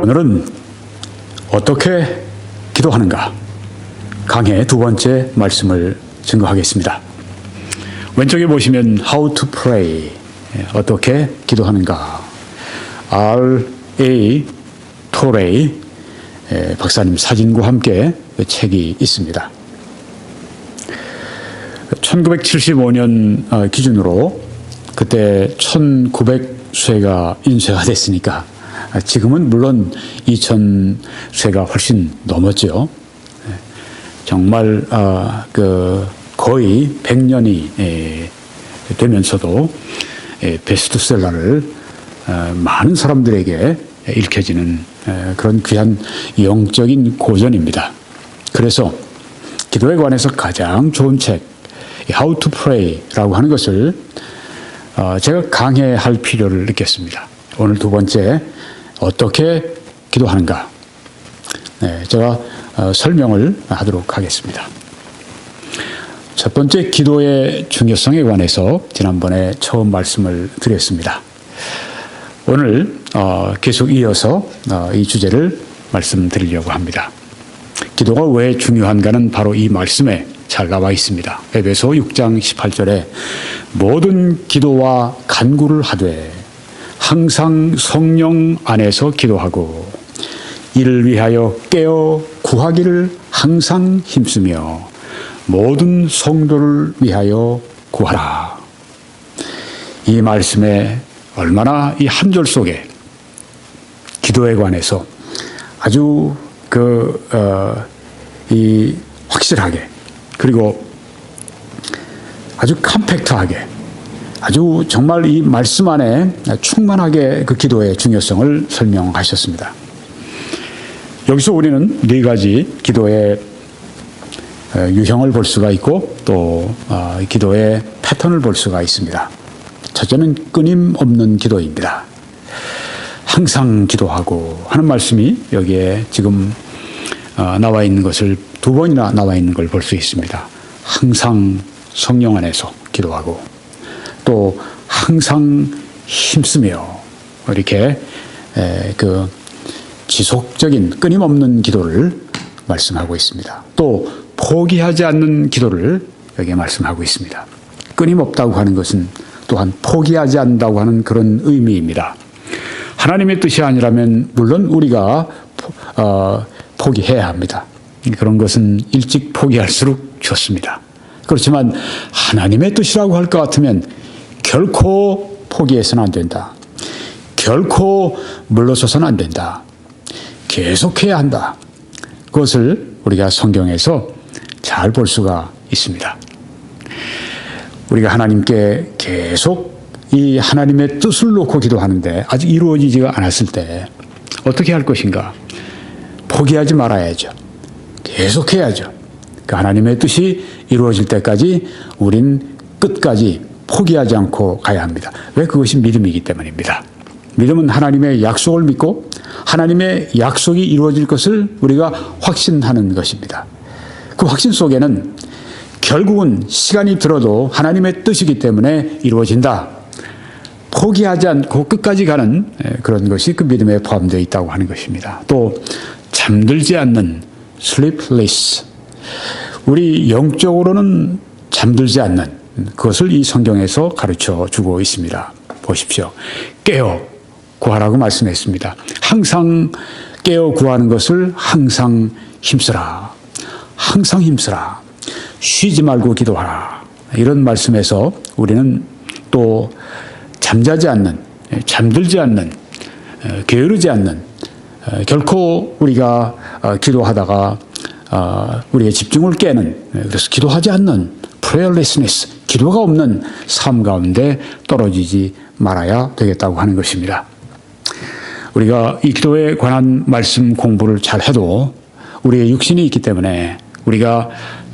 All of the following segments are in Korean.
오늘은 어떻게 기도하는가? 강해 두 번째 말씀을 증거하겠습니다. 왼쪽에 보시면 How to pray, 어떻게 기도하는가? R.A. 토레이 박사님 사진과 함께 그 책이 있습니다. 1975년 기준으로 그때 1900쇄가 인쇄가 됐으니까 지금은 물론 2000쇄가 훨씬 넘었죠. 정말 거의 100년이 되면서도 베스트셀러를 많은 사람들에게 읽혀지는 그런 귀한 영적인 고전입니다. 그래서 기도에 관해서 가장 좋은 책 How to Pray라고 하는 것을 제가 강해할 필요를 느꼈습니다. 오늘 두 번째 어떻게 기도하는가? 제가 설명을 하도록 하겠습니다. 첫 번째 기도의 중요성에 관해서 지난번에 처음 말씀을 드렸습니다. 오늘 계속 이어서 이 주제를 말씀드리려고 합니다. 기도가 왜 중요한가는 바로 이 말씀에 잘 나와 있습니다. 에베소 6장 18절에 모든 기도와 간구를 하되 항상 성령 안에서 기도하고 이를 위하여 깨어 구하기를 항상 힘쓰며 모든 성도를 위하여 구하라. 이 말씀에 얼마나 이 한 절 속에 기도에 관해서 아주 확실하게 그리고 아주 컴팩트하게 아주 정말 이 말씀 안에 충만하게 그 기도의 중요성을 설명하셨습니다. 여기서 우리는 네 가지 기도의 유형을 볼 수가 있고 또 기도의 패턴을 볼 수가 있습니다. 첫째는 끊임없는 기도입니다. 항상 기도하고 하는 말씀이 여기에 지금 나와 있는 것을 두 번이나 나와 있는 걸 볼 수 있습니다. 항상 성령 안에서 기도하고 또 항상 힘쓰며 이렇게 그 지속적인 끊임없는 기도를 말씀하고 있습니다. 또 포기하지 않는 기도를 여기에 말씀하고 있습니다. 끊임없다고 하는 것은 또한 포기하지 않는다고 하는 그런 의미입니다. 하나님의 뜻이 아니라면 물론 우리가 포기해야 합니다. 그런 것은 일찍 포기할수록 좋습니다. 그렇지만 하나님의 뜻이라고 할 것 같으면 결코 포기해서는 안 된다. 결코 물러서서는 안 된다. 계속해야 한다. 그것을 우리가 성경에서 잘 볼 수가 있습니다. 우리가 하나님께 계속 이 하나님의 뜻을 놓고 기도하는데 아직 이루어지지가 않았을 때 어떻게 할 것인가? 포기하지 말아야죠. 계속해야죠. 그 하나님의 뜻이 이루어질 때까지 우린 끝까지 포기하지 않고 가야 합니다. 왜? 그것이 믿음이기 때문입니다. 믿음은 하나님의 약속을 믿고 하나님의 약속이 이루어질 것을 우리가 확신하는 것입니다. 그 확신 속에는 결국은 시간이 들어도 하나님의 뜻이기 때문에 이루어진다. 포기하지 않고 끝까지 가는 그런 것이 그 믿음에 포함되어 있다고 하는 것입니다. 또 잠들지 않는 sleepless, 우리 영적으로는 잠들지 않는 그것을 이 성경에서 가르쳐 주고 있습니다. 보십시오. 깨어 구하라고 말씀했습니다. 항상 깨어 구하는 것을 항상 힘쓰라. 항상 힘쓰라. 쉬지 말고 기도하라. 이런 말씀에서 우리는 또 잠자지 않는, 잠들지 않는, 게으르지 않는, 결코 우리가 기도하다가 우리의 집중을 깨는, 그래서 기도하지 않는 prayerlessness, 기도가 없는 삶 가운데 떨어지지 말아야 되겠다고 하는 것입니다. 우리가 이 기도에 관한 말씀 공부를 잘 해도 우리의 육신이 있기 때문에 우리가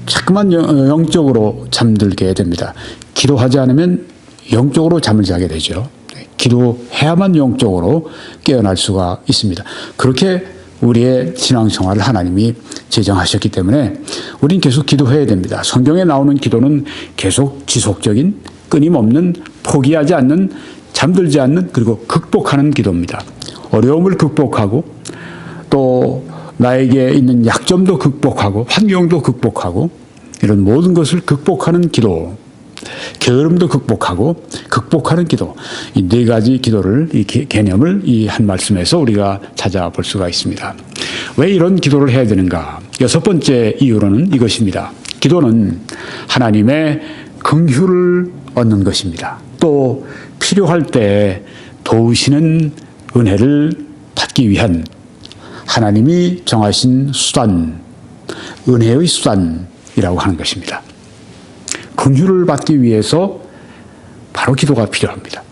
자꾸만 영적으로 잠들게 됩니다. 기도하지 않으면 영적으로 잠을 자게 되죠. 기도해야만 영적으로 깨어날 수가 있습니다. 그렇게 우리의 신앙생활을 하나님이 제정하셨기 때문에 우리는 계속 기도해야 됩니다. 성경에 나오는 기도는 계속 지속적인 끊임없는 포기하지 않는 잠들지 않는 그리고 극복하는 기도입니다. 어려움을 극복하고 또 나에게 있는 약점도 극복하고 환경도 극복하고 이런 모든 것을 극복하는 기도, 게으름도 극복하고 극복하는 기도, 이 네 가지 기도를, 이 개념을 이 한 말씀에서 우리가 찾아볼 수가 있습니다. 왜 이런 기도를 해야 되는가? 여섯 번째 이유로는 이것입니다. 기도는 하나님의 긍휼을 얻는 것입니다. 또 필요할 때 도우시는 은혜를 받기 위한 하나님이 정하신 수단, 은혜의 수단이라고 하는 것입니다. 긍휼을 받기 위해서 바로 기도가 필요합니다.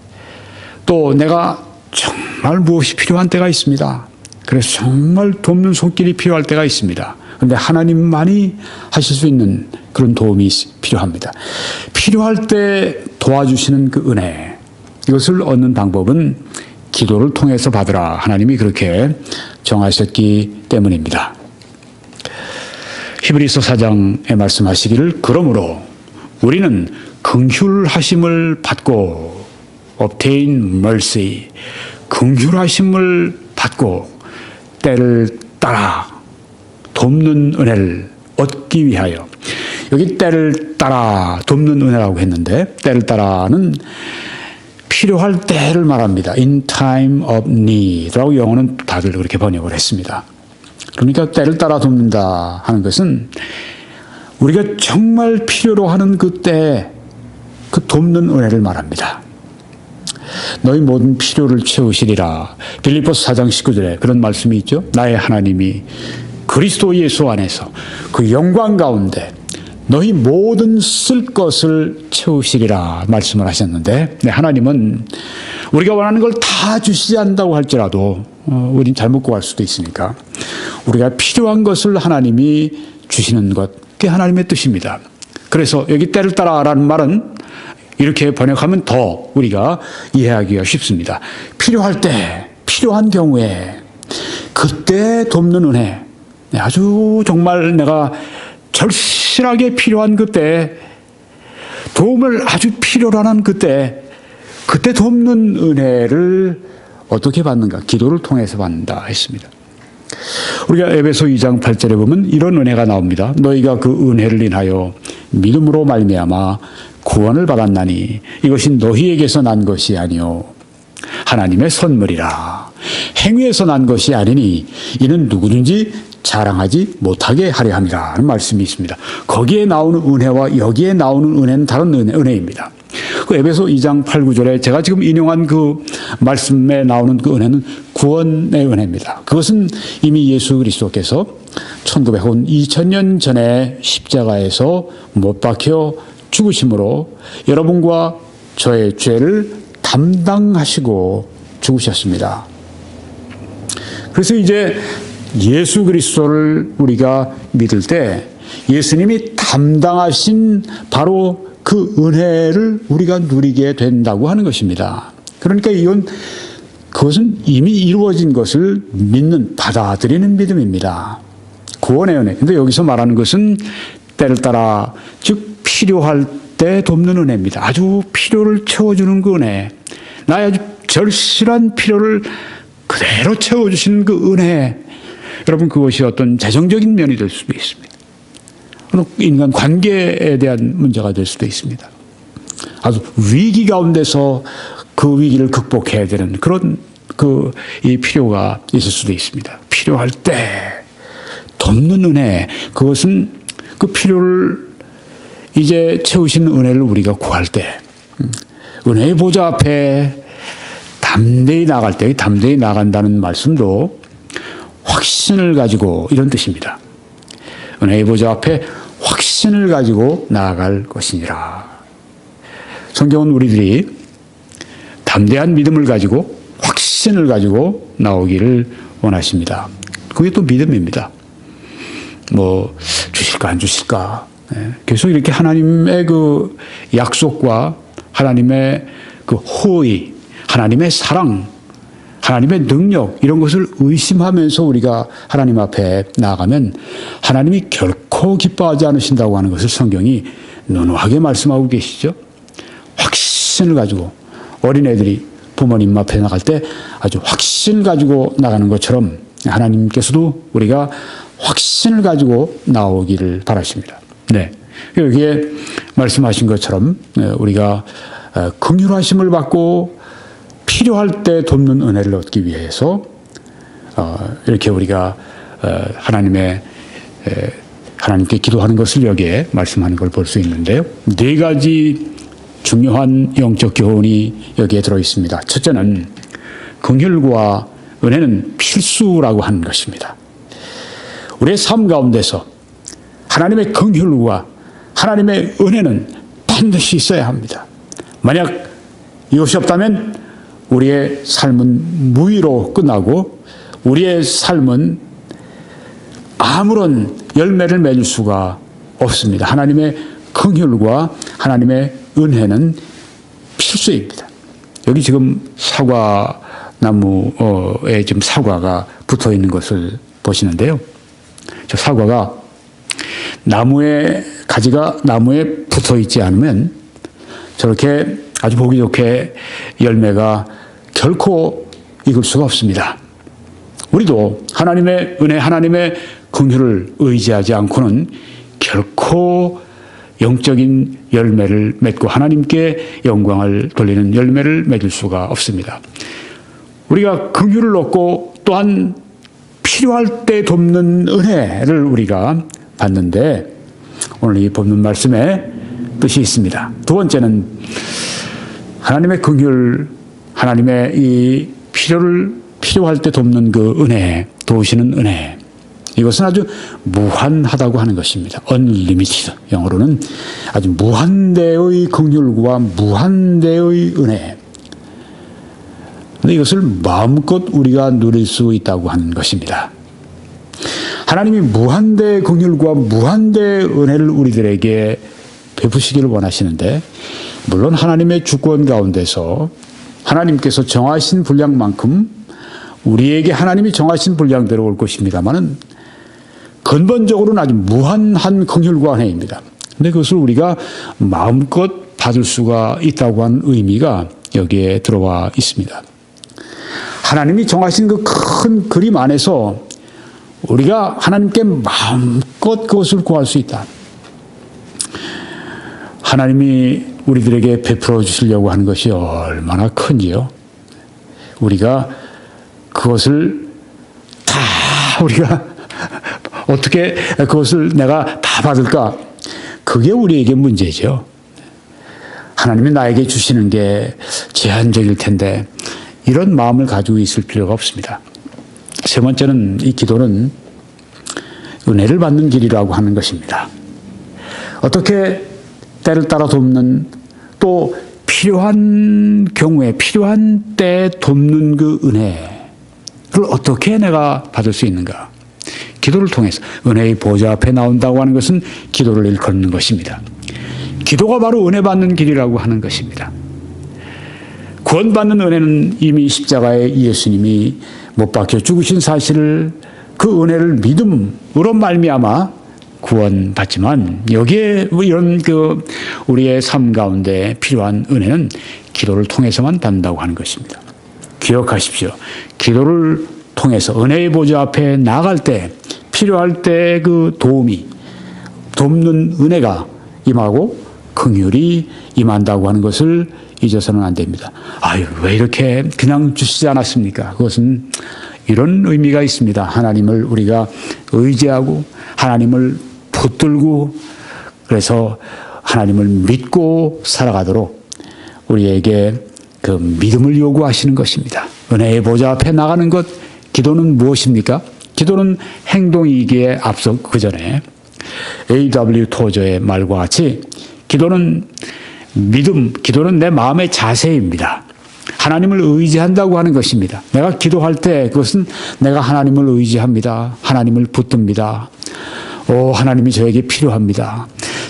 또 내가 정말 무엇이 필요한 때가 있습니다. 그래서 정말 돕는 손길이 필요할 때가 있습니다. 그런데 하나님만이 하실 수 있는 그런 도움이 필요합니다. 필요할 때 도와주시는 그 은혜, 이것을 얻는 방법은 기도를 통해서 받으라. 하나님이 그렇게 정하셨기 때문입니다. 히브리서 4장에 말씀하시기를 그러므로 우리는 긍휼하심을 받고 obtain mercy, 긍휼하심을 받고 때를 따라 돕는 은혜를 얻기 위하여, 여기 때를 따라 돕는 은혜라고 했는데 때를 따라는 필요할 때를 말합니다. In time of need라고 영어는 다들 그렇게 번역을 했습니다. 그러니까 때를 따라 돕는다 하는 것은 우리가 정말 필요로 하는 그때 그 돕는 은혜를 말합니다. 너희 모든 필요를 채우시리라. 빌립보서 4장 19절에 그런 말씀이 있죠. 나의 하나님이 그리스도 예수 안에서 그 영광 가운데 너희 모든 쓸 것을 채우시리라 말씀을 하셨는데, 네, 하나님은 우리가 원하는 걸 다 주시지 않는다고 할지라도 우린 잘못 구할 수도 있으니까 우리가 필요한 것을 하나님이 주시는 것, 그게 하나님의 뜻입니다. 그래서 여기 때를 따라라는 말은 이렇게 번역하면 더 우리가 이해하기가 쉽습니다. 필요할 때, 필요한 경우에 그때 돕는 은혜, 아주 정말 내가 절실하게 필요한 그때, 도움을 아주 필요로 하는 그때 돕는 은혜를 어떻게 받는가? 기도를 통해서 받는다 했습니다. 우리가 에베소 2장 8절에 보면 이런 은혜가 나옵니다. 너희가 그 은혜를 인하여 믿음으로 말미암아 구원을 받았나니 이것이 너희에게서 난 것이 아니요 하나님의 선물이라. 행위에서 난 것이 아니니 이는 누구든지 자랑하지 못하게 하려 함이라는 말씀이 있습니다. 거기에 나오는 은혜와 여기에 나오는 은혜는 다른 은혜입니다. 그 에베소 2장 8, 9절에 제가 지금 인용한 그 말씀에 나오는 그 은혜는 구원의 은혜입니다. 그것은 이미 예수 그리스도께서 1900 혹은 2000년 전에 십자가에서 못 박혀 죽으심으로 여러분과 저의 죄를 담당하시고 죽으셨습니다. 그래서 이제 예수 그리스도를 우리가 믿을 때 예수님이 담당하신 바로 그 은혜를 우리가 누리게 된다고 하는 것입니다. 그러니까 그것은 이미 이루어진 것을 믿는, 받아들이는 믿음입니다. 구원의 은혜. 근데 여기서 말하는 것은 때를 따라, 즉 필요할 때 돕는 은혜입니다. 아주 필요를 채워주는 그 은혜. 나의 아주 절실한 필요를 그대로 채워주시는 그 은혜. 여러분, 그것이 어떤 재정적인 면이 될 수도 있습니다. 인간 관계에 대한 문제가 될 수도 있습니다. 아주 위기 가운데서 그 위기를 극복해야 되는 그런 이 필요가 있을 수도 있습니다. 필요할 때 돕는 은혜, 그것은 그 필요를 이제 채우시는 은혜를 우리가 구할 때, 은혜의 보좌 앞에 담대히 나갈 때, 담대히 나간다는 말씀도 확신을 가지고 이런 뜻입니다. 은혜의 보좌 앞에 확신을 가지고 나아갈 것이니라. 성경은 우리들이 담대한 믿음을 가지고 확신을 가지고 나오기를 원하십니다. 그게 또 믿음입니다. 뭐 주실까 안 주실까. 계속 이렇게 하나님의 그 약속과 하나님의 그 호의, 하나님의 사랑, 하나님의 능력, 이런 것을 의심하면서 우리가 하나님 앞에 나아가면 하나님이 결코 기뻐하지 않으신다고 하는 것을 성경이 논하게 말씀하고 계시죠. 확신을 가지고 어린애들이 부모님 앞에 나갈 때 아주 확신 가지고 나가는 것처럼 하나님께서도 우리가 확신을 가지고 나오기를 바라십니다. 네. 여기에 말씀하신 것처럼 우리가 긍휼하심을 받고 필요할 때 돕는 은혜를 얻기 위해서 이렇게 우리가 하나님께 기도하는 것을 여기에 말씀하는 걸 볼 수 있는데요. 네 가지 중요한 영적 교훈이 여기에 들어 있습니다. 첫째는 긍휼과 은혜는 필수라고 하는 것입니다. 우리의 삶 가운데서 하나님의 긍휼과 하나님의 은혜는 반드시 있어야 합니다. 만약 이것이 없다면 우리의 삶은 무의로 끝나고 우리의 삶은 아무런 열매를 맺을 수가 없습니다. 하나님의 긍휼과 하나님의 은혜는 필수입니다. 여기 지금 사과나무에 지금 사과가 붙어 있는 것을 보시는데요. 저 사과가 가지가 나무에 붙어 있지 않으면 저렇게 아주 보기 좋게 열매가 결코 익을 수가 없습니다. 우리도 하나님의 은혜, 하나님의 긍휼을 의지하지 않고는 결코 영적인 열매를 맺고 하나님께 영광을 돌리는 열매를 맺을 수가 없습니다. 우리가 긍휼을 얻고 또한 필요할 때 돕는 은혜를 우리가 받는데 오늘 이 본문 말씀에 뜻이 있습니다. 두 번째는 하나님의 긍휼, 하나님의 이 필요할 때 돕는 그 은혜, 도우시는 은혜. 이것은 아주 무한하다고 하는 것입니다. unlimited. 영어로는 아주 무한대의 긍휼과 무한대의 은혜. 근데 이것을 마음껏 우리가 누릴 수 있다고 하는 것입니다. 하나님이 무한대의 긍휼과 무한대의 은혜를 우리들에게 베푸시기를 원하시는데 물론 하나님의 주권 가운데서 하나님께서 정하신 분량만큼 우리에게 하나님이 정하신 분량대로 올 것입니다만은 근본적으로는 아주 무한한 긍휼과 은혜입니다. 그런데 그것을 우리가 마음껏 받을 수가 있다고 하는 의미가 여기에 들어와 있습니다. 하나님이 정하신 그 큰 그림 안에서 우리가 하나님께 마음껏 그것을 구할 수 있다. 하나님이 우리들에게 베풀어 주시려고 하는 것이 얼마나 큰지요. 우리가 그것을 다 우리가 어떻게 그것을 내가 다 받을까? 그게 우리에게 문제죠. 하나님이 나에게 주시는 게 제한적일 텐데 이런 마음을 가지고 있을 필요가 없습니다. 세 번째는 이 기도는 은혜를 받는 길이라고 하는 것입니다. 어떻게 때를 따라 돕는 또 필요한 경우에 필요한 때 돕는 그 은혜를 어떻게 내가 받을 수 있는가? 기도를 통해서 은혜의 보좌 앞에 나온다고 하는 것은 기도를 일컫는 것입니다. 기도가 바로 은혜 받는 길이라고 하는 것입니다. 구원받는 은혜는 이미 십자가에 예수님이 못 박혀 죽으신 사실을 그 은혜를 믿음으로 말미암아 구원받지만 여기에 이런 우리의 삶 가운데 필요한 은혜는 기도를 통해서만 받는다고 하는 것입니다. 기억하십시오. 기도를 통해서 은혜의 보좌 앞에 나갈 때 필요할 때 그 돕는 은혜가 임하고 긍휼이 임한다고 하는 것을 잊어서는 안 됩니다. 아유, 왜 이렇게 그냥 주시지 않았습니까? 그것은 이런 의미가 있습니다. 하나님을 우리가 의지하고 하나님을 붙들고 그래서 하나님을 믿고 살아가도록 우리에게 그 믿음을 요구하시는 것입니다. 은혜의 보좌 앞에 나가는 것, 기도는 무엇입니까? 기도는 행동이기에 앞서 그 전에 A.W. 토저의 말과 같이 기도는 기도는 내 마음의 자세입니다. 하나님을 의지한다고 하는 것입니다. 내가 기도할 때 그것은 내가 하나님을 의지합니다. 하나님을 붙듭니다. 하나님이 저에게 필요합니다.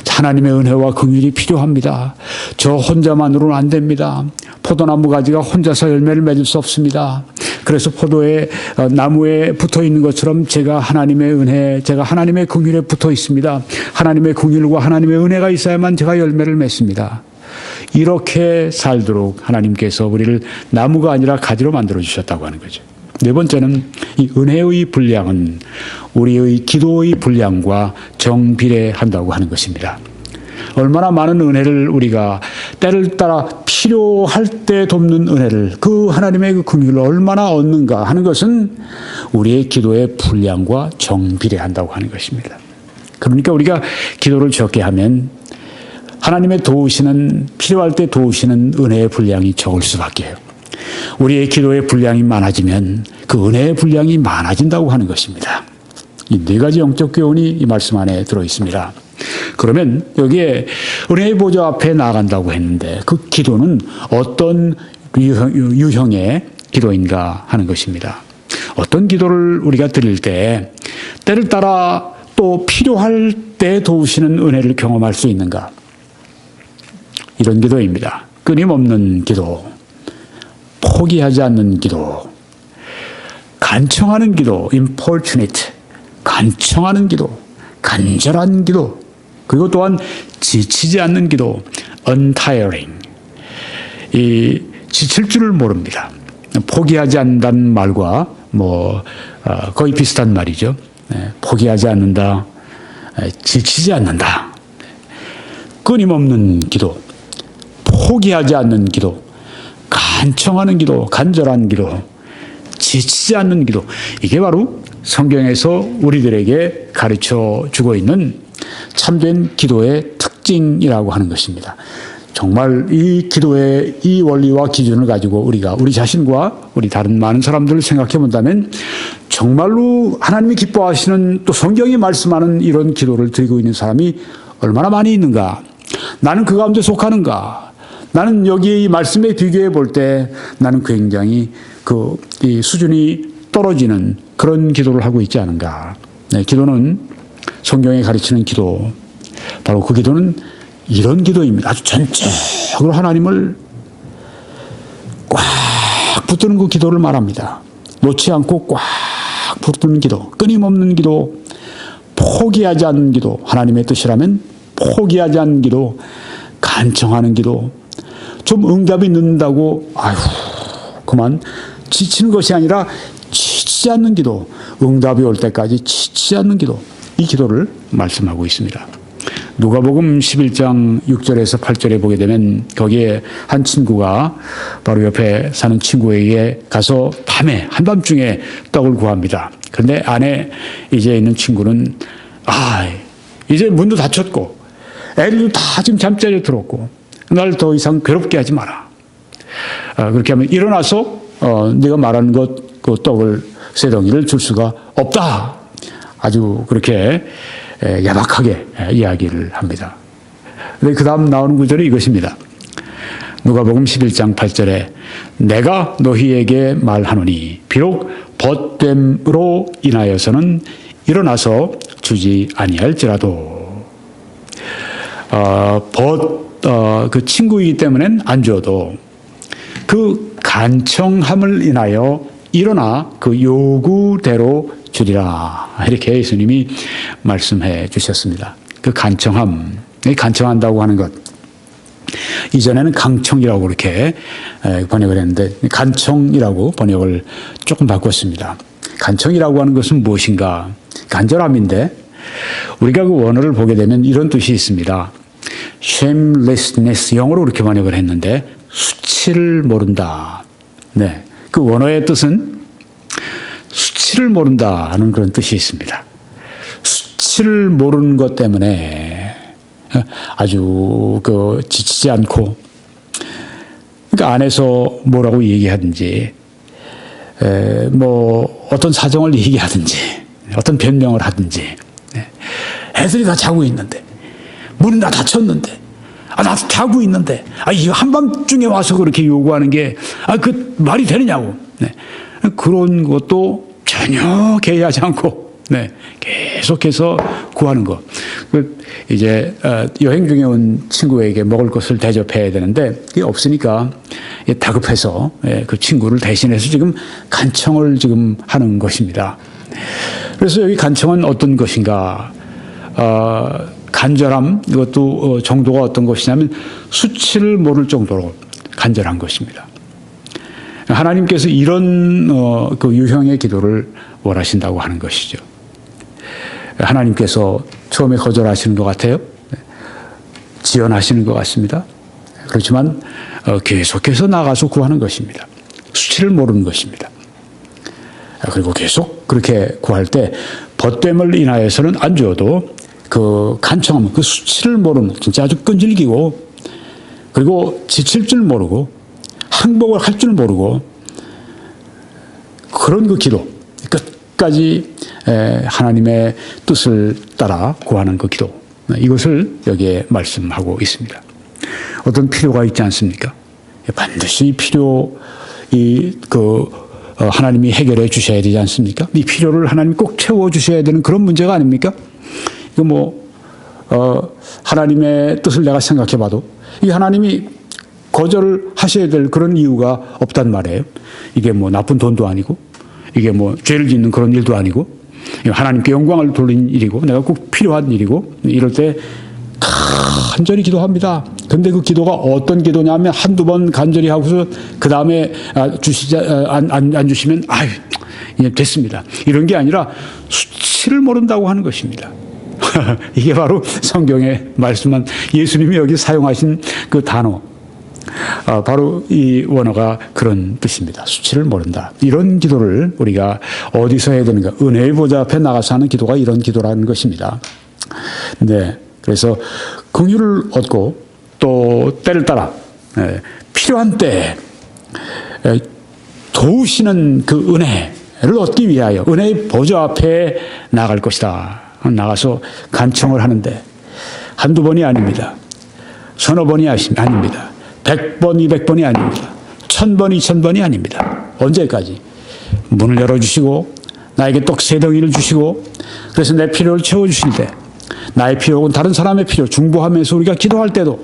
하나님의 은혜와 긍휼이 필요합니다. 저 혼자만으로는 안 됩니다. 포도나무 가지가 혼자서 열매를 맺을 수 없습니다. 그래서 포도의 나무에 붙어 있는 것처럼 제가 하나님의 은혜, 제가 하나님의 긍휼에 붙어 있습니다. 하나님의 긍휼과 하나님의 은혜가 있어야만 제가 열매를 맺습니다. 이렇게 살도록 하나님께서 우리를 나무가 아니라 가지로 만들어 주셨다고 하는 거죠. 네 번째는 이 은혜의 분량은 우리의 기도의 분량과 정비례한다고 하는 것입니다. 얼마나 많은 은혜를 우리가 때를 따라 필요할 때 돕는 은혜를 그 하나님의 그 긍휼을 얼마나 얻는가 하는 것은 우리의 기도의 분량과 정비례한다고 하는 것입니다. 그러니까 우리가 기도를 적게 하면 하나님의 도우시는 필요할 때 도우시는 은혜의 분량이 적을 수밖에 해요. 우리의 기도의 분량이 많아지면 그 은혜의 분량이 많아진다고 하는 것입니다. 이 네 가지 영적 교훈이 이 말씀 안에 들어 있습니다. 그러면 여기에 은혜의 보좌 앞에 나아간다고 했는데 그 기도는 어떤 유형의 기도인가 하는 것입니다. 어떤 기도를 우리가 드릴 때 때를 따라 또 필요할 때 도우시는 은혜를 경험할 수 있는가? 이런 기도입니다. 끊임없는 기도, 포기하지 않는 기도, 간청하는 기도, importunate, 간청하는 기도, 간절한 기도, 그리고 또한 지치지 않는 기도, untiring. 이 지칠 줄을 모릅니다. 포기하지 않는다는 말과 거의 비슷한 말이죠. 포기하지 않는다, 지치지 않는다. 끊임없는 기도, 포기하지 않는 기도, 간청하는 기도, 간절한 기도, 지치지 않는 기도. 이게 바로 성경에서 우리들에게 가르쳐 주고 있는 참된 기도의 특징이라고 하는 것입니다. 정말 이 기도의 이 원리와 기준을 가지고 우리가 우리 자신과 우리 다른 많은 사람들을 생각해 본다면 정말로 하나님이 기뻐하시는 또 성경이 말씀하는 이런 기도를 드리고 있는 사람이 얼마나 많이 있는가? 나는 그 가운데 속하는가? 나는 여기 이 말씀에 비교해 볼 때 나는 굉장히 이 수준이 떨어지는 그런 기도를 하고 있지 않은가? 네, 기도는 성경에 가르치는 기도, 바로 그 기도는 이런 기도입니다. 아주 전적으로 하나님을 꽉 붙드는 그 기도를 말합니다. 놓지 않고 꽉 붙드는 기도, 끊임없는 기도, 포기하지 않는 기도, 하나님의 뜻이라면 포기하지 않는 기도, 간청하는 기도, 좀 응답이 늦는다고 그만 지치는 것이 아니라 지치지 않는 기도, 응답이 올 때까지 지치지 않는 기도, 이 기도를 말씀하고 있습니다. 누가복음 11장 6절에서 8절에 보게 되면 거기에 한 친구가 바로 옆에 사는 친구에게 가서 밤에 한밤중에 떡을 구합니다. 그런데 안에 이제 있는 친구는 이제 문도 닫혔고 애들도 다 지금 잠자리에 들었고 날 더 이상 괴롭게 하지 마라. 그렇게 하면 일어나서 네가 말하는 그 떡을 세 덩이를 줄 수가 없다. 아주 그렇게 야박하게 이야기를 합니다. 근데 그 다음 나오는 구절이 이것입니다. 누가복음 11장 8절에 내가 너희에게 말하노니 비록 벗됨으로 인하여서는 일어나서 주지 아니할지라도 그 친구이기 때문엔 안 줘도 그 간청함을 인하여 일어나 그 요구대로 주리라. 이렇게 예수님이 말씀해 주셨습니다. 그 간청함, 간청한다고 하는 것. 이전에는 강청이라고 그렇게 번역을 했는데 간청이라고 번역을 조금 바꿨습니다. 간청이라고 하는 것은 무엇인가? 간절함인데 우리가 그 원어를 보게 되면 이런 뜻이 있습니다. shamelessness, 영어로 그렇게 번역을 했는데 수치를 모른다. 네, 그 원어의 뜻은 수치를 모른다 하는 그런 뜻이 있습니다. 수치를 모르는 것 때문에 아주 지치지 않고, 그러니까 안에서 뭐라고 얘기하든지, 어떤 사정을 얘기하든지, 어떤 변명을 하든지, 애들이 다 자고 있는데, 문은 다 닫혔는데, 나도 자고 있는데, 이거 한밤중에 와서 그렇게 요구하는 게, 그 말이 되느냐고. 네. 그런 것도 전혀 개의하지 않고, 네, 계속해서 구하는 것. 이제 여행 중에 온 친구에게 먹을 것을 대접해야 되는데 그게 없으니까 다급해서 그 친구를 대신해서 지금 간청을 지금 하는 것입니다. 그래서 여기 간청은 어떤 것인가? 간절함, 이것도 정도가 어떤 것이냐면 수치를 모를 정도로 간절한 것입니다. 하나님께서 이런 그 유형의 기도를 원하신다고 하는 것이죠. 하나님께서 처음에 거절하시는 것 같아요. 지연하시는 것 같습니다. 그렇지만 계속해서 나가서 구하는 것입니다. 수치를 모르는 것입니다. 그리고 계속 그렇게 구할 때 벗됨을 인하여서는 안 줘도 그 간청함, 그 수치를 모르는, 진짜 아주 끈질기고, 그리고 지칠 줄 모르고 항복을 할 줄 모르고 그런 그 기도, 끝까지 하나님의 뜻을 따라 구하는 그 기도, 이것을 여기에 말씀하고 있습니다. 어떤 필요가 있지 않습니까? 반드시 하나님이 해결해 주셔야 되지 않습니까? 이 필요를 하나님이 꼭 채워 주셔야 되는 그런 문제가 아닙니까? 이거 하나님의 뜻을 내가 생각해 봐도 이 하나님이 거절을 하셔야 될 그런 이유가 없단 말이에요. 이게 나쁜 돈도 아니고, 이게 죄를 짓는 그런 일도 아니고, 하나님께 영광을 돌린 일이고, 내가 꼭 필요한 일이고, 이럴 때 간절히 기도합니다. 근데 그 기도가 어떤 기도냐면 한두 번 간절히 하고서 그 다음에 안 주시면 이제 됐습니다. 이런 게 아니라 수치를 모른다고 하는 것입니다. 이게 바로 성경에 말씀한 예수님이 여기 사용하신 그 단어, 바로 이 원어가 그런 뜻입니다. 수치를 모른다. 이런 기도를 우리가 어디서 해야 되는가? 은혜의 보좌 앞에 나가서 하는 기도가 이런 기도라는 것입니다. 네, 그래서 긍휼을 얻고 또 때를 따라 필요한 때에 도우시는 그 은혜를 얻기 위하여 은혜의 보좌 앞에 나갈 것이다. 나가서 간청을 하는데 한두 번이 아닙니다. 서너 번이 아닙니다. 100번, 200번이 아닙니다. 1000번, 2000번이 아닙니다. 언제까지? 문을 열어주시고 나에게 떡 세 덩이를 주시고, 그래서 내 필요를 채워주실 때, 나의 필요 혹은 다른 사람의 필요 중보하면서 우리가 기도할 때도,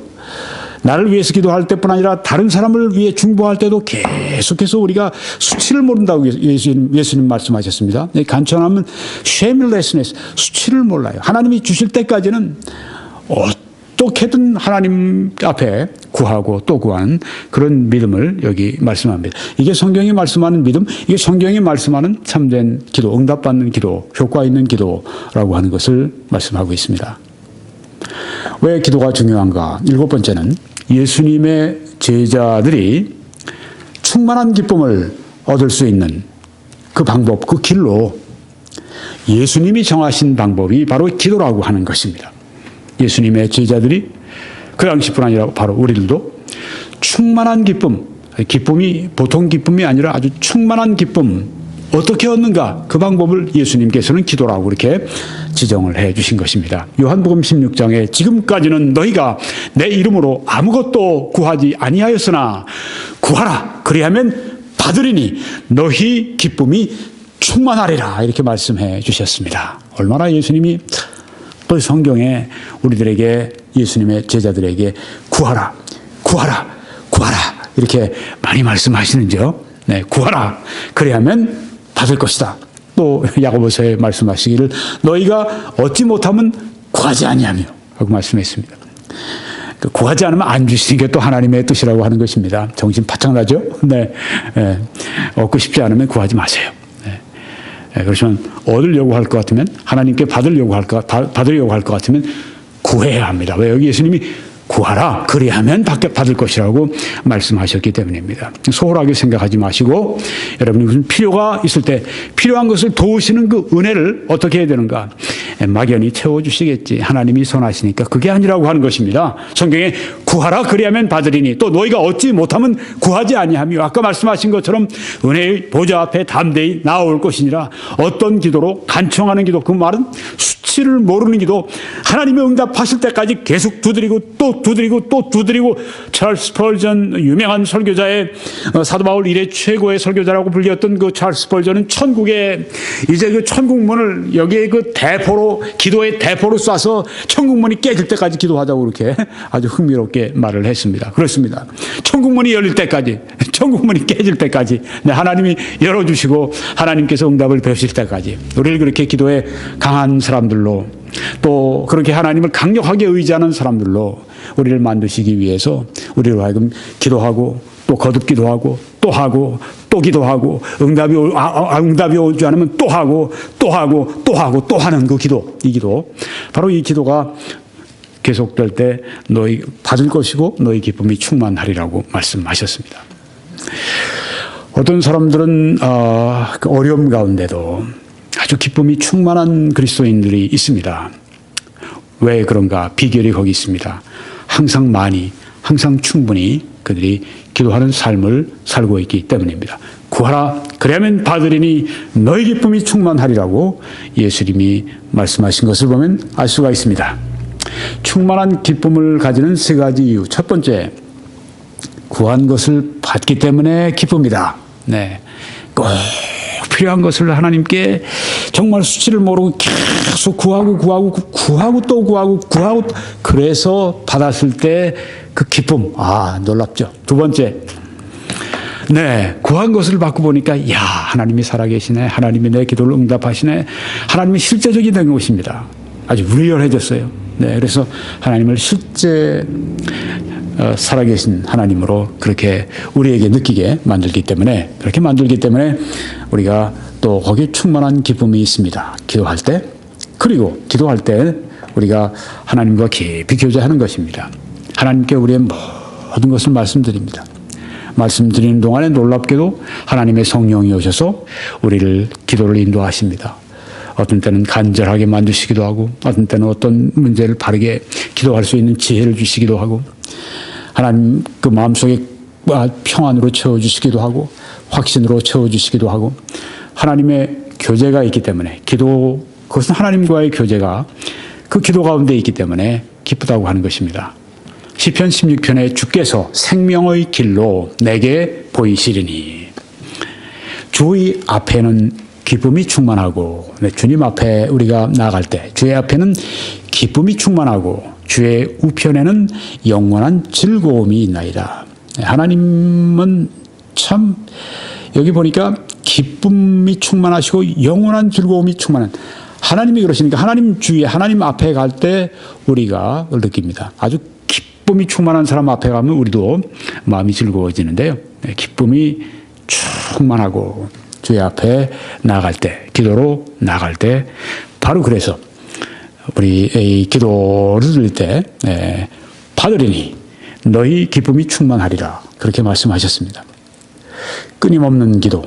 나를 위해서 기도할 때뿐 아니라 다른 사람을 위해 중보할 때도 계속해서 우리가 수치를 모른다고 예수님 말씀하셨습니다. 간청하면 shamelessness, 수치를 몰라요. 하나님이 주실 때까지는 어떻게든 하나님 앞에 구하고 또 구하는 그런 믿음을 여기 말씀합니다. 이게 성경이 말씀하는 믿음, 이게 성경이 말씀하는 참된 기도, 응답받는 기도, 효과 있는 기도라고 하는 것을 말씀하고 있습니다. 왜 기도가 중요한가? 7번째는 예수님의 제자들이 충만한 기쁨을 얻을 수 있는 그 방법, 그 길로 예수님이 정하신 방법이 바로 기도라고 하는 것입니다. 예수님의 제자들이 그 당시뿐 아니라 바로 우리들도 충만한 기쁨, 기쁨이 보통 기쁨이 아니라 아주 충만한 기쁨, 어떻게 얻는가? 그 방법을 예수님께서는 기도라고 이렇게 지정을 해 주신 것입니다. 요한복음 16장에 지금까지는 너희가 내 이름으로 아무것도 구하지 아니하였으나 구하라 그리하면 받으리니 너희 기쁨이 충만하리라, 이렇게 말씀해 주셨습니다. 얼마나 예수님이 또 성경에 우리들에게, 예수님의 제자들에게 구하라, 구하라, 구하라 이렇게 많이 말씀하시는지요. 네, 구하라 그리하면 받을 것이다. 또 야고보서에 말씀하시기를 너희가 얻지 못하면 구하지 아니하며 하고 말씀했습니다. 구하지 않으면 안 주시는 게 또 하나님의 뜻이라고 하는 것입니다. 정신 바짝 나죠? 네. 얻고 싶지 않으면 구하지 마세요. 그렇지만 얻으려고 할 것 같으면, 하나님께 받으려고 할 것 같으면 구해야 합니다. 왜? 여기 예수님이 구하라 그리하면 받을 것이라고 말씀하셨기 때문입니다. 소홀하게 생각하지 마시고, 여러분이 무슨 필요가 있을 때 필요한 것을 도우시는 그 은혜를 어떻게 해야 되는가? 막연히 채워주시겠지, 하나님이 선하시니까. 그게 아니라고 하는 것입니다. 성경에 구하라 그리하면 받으리니 또 너희가 얻지 못하면 구하지 아니하며, 아까 말씀하신 것처럼 은혜의 보좌 앞에 담대히 나올 것이니라. 어떤 기도로? 간청하는 기도. 그 말은 수치를 모르는 기도, 하나님이 응답하실 때까지 계속 두드리고 또 두드리고 또 두드리고. 찰스 스펄전, 유명한 설교자의, 사도 바울 이래 최고의 설교자라고 불렸던 그 찰스 스펄전은 천국에 이제 그 천국문을 여기에 그 대포로, 기도의 대포로 쏴서 천국문이 깨질 때까지 기도하자고 그렇게 아주 흥미롭게 말을 했습니다. 그렇습니다. 천국문이 열릴 때까지, 천국문이 깨질 때까지, 하나님이 열어주시고 하나님께서 응답을 베푸실 때까지 우리를 그렇게 기도에 강한 사람들로 또 그렇게 하나님을 강력하게 의지하는 사람들로 우리를 만드시기 위해서 우리로 하여금 기도하고 또 거듭 기도하고 또 하고 또 기도하고 응답이 올 줄 알면 또 하고 또 하고 또 하고 또 하는 그 기도, 이 기도, 바로 이 기도가 계속될 때 너희 받을 것이고 너희 기쁨이 충만하리라고 말씀하셨습니다. 어떤 사람들은 그 어려움 가운데도 아주 기쁨이 충만한 그리스도인들이 있습니다. 왜 그런가? 비결이 거기 있습니다. 항상 많이, 항상 충분히 그들이 기도하는 삶을 살고 있기 때문입니다. 구하라 그리하면 받으리니 너희 기쁨이 충만하리라고 예수님이 말씀하신 것을 보면 알 수가 있습니다. 충만한 기쁨을 가지는 세 가지 이유. 첫 번째, 구한 것을 받기 때문에 기쁩니다. 네, 꼭 필요한 것을 하나님께 정말 수치를 모르고 계속 구하고 또 구하고 그래서 받았을 때 그 기쁨, 놀랍죠. 두 번째, 네, 구한 것을 받고 보니까 야, 하나님이 살아계시네, 하나님이 내 기도를 응답하시네, 하나님이 실제적이 된 것입니다. 아주 리얼해졌어요. 네, 그래서 하나님을 실제 살아계신 하나님으로 그렇게 우리에게 느끼게 만들기 때문에, 그렇게 만들기 때문에 우리가 또 거기에 충만한 기쁨이 있습니다. 기도할 때, 그리고 기도할 때 우리가 하나님과 깊이 교제하는 것입니다. 하나님께 우리의 모든 것을 말씀드립니다. 말씀드리는 동안에 놀랍게도 하나님의 성령이 오셔서 우리를 기도를 인도하십니다. 어떤 때는 간절하게 만드시기도 하고, 어떤 때는 어떤 문제를 바르게 기도할 수 있는 지혜를 주시기도 하고, 하나님 그 마음속에 평안으로 채워주시기도 하고, 확신으로 채워주시기도 하고, 하나님의 교제가 있기 때문에, 그것은 하나님과의 교제가 그 기도 가운데 있기 때문에 기쁘다고 하는 것입니다. 시편 16편에 주께서 생명의 길로 내게 보이시리니, 주의 앞에는 기쁨이 충만하고, 주님 앞에 우리가 나아갈 때 주의 앞에는 기쁨이 충만하고 주의 우편에는 영원한 즐거움이 있나이다. 하나님은 참 여기 보니까 기쁨이 충만하시고 영원한 즐거움이 충만한, 하나님이 그러시니까 하나님 주위에, 하나님 앞에 갈 때 우리가 느낍니다. 아주 기쁨이 충만한 사람 앞에 가면 우리도 마음이 즐거워지는데요. 기쁨이 충만하고 주의 앞에 나아갈 때, 기도로 나아갈 때, 바로 그래서 우리 이 기도를 드릴 때 받으리니 너희 기쁨이 충만하리라, 그렇게 말씀하셨습니다. 끊임없는 기도,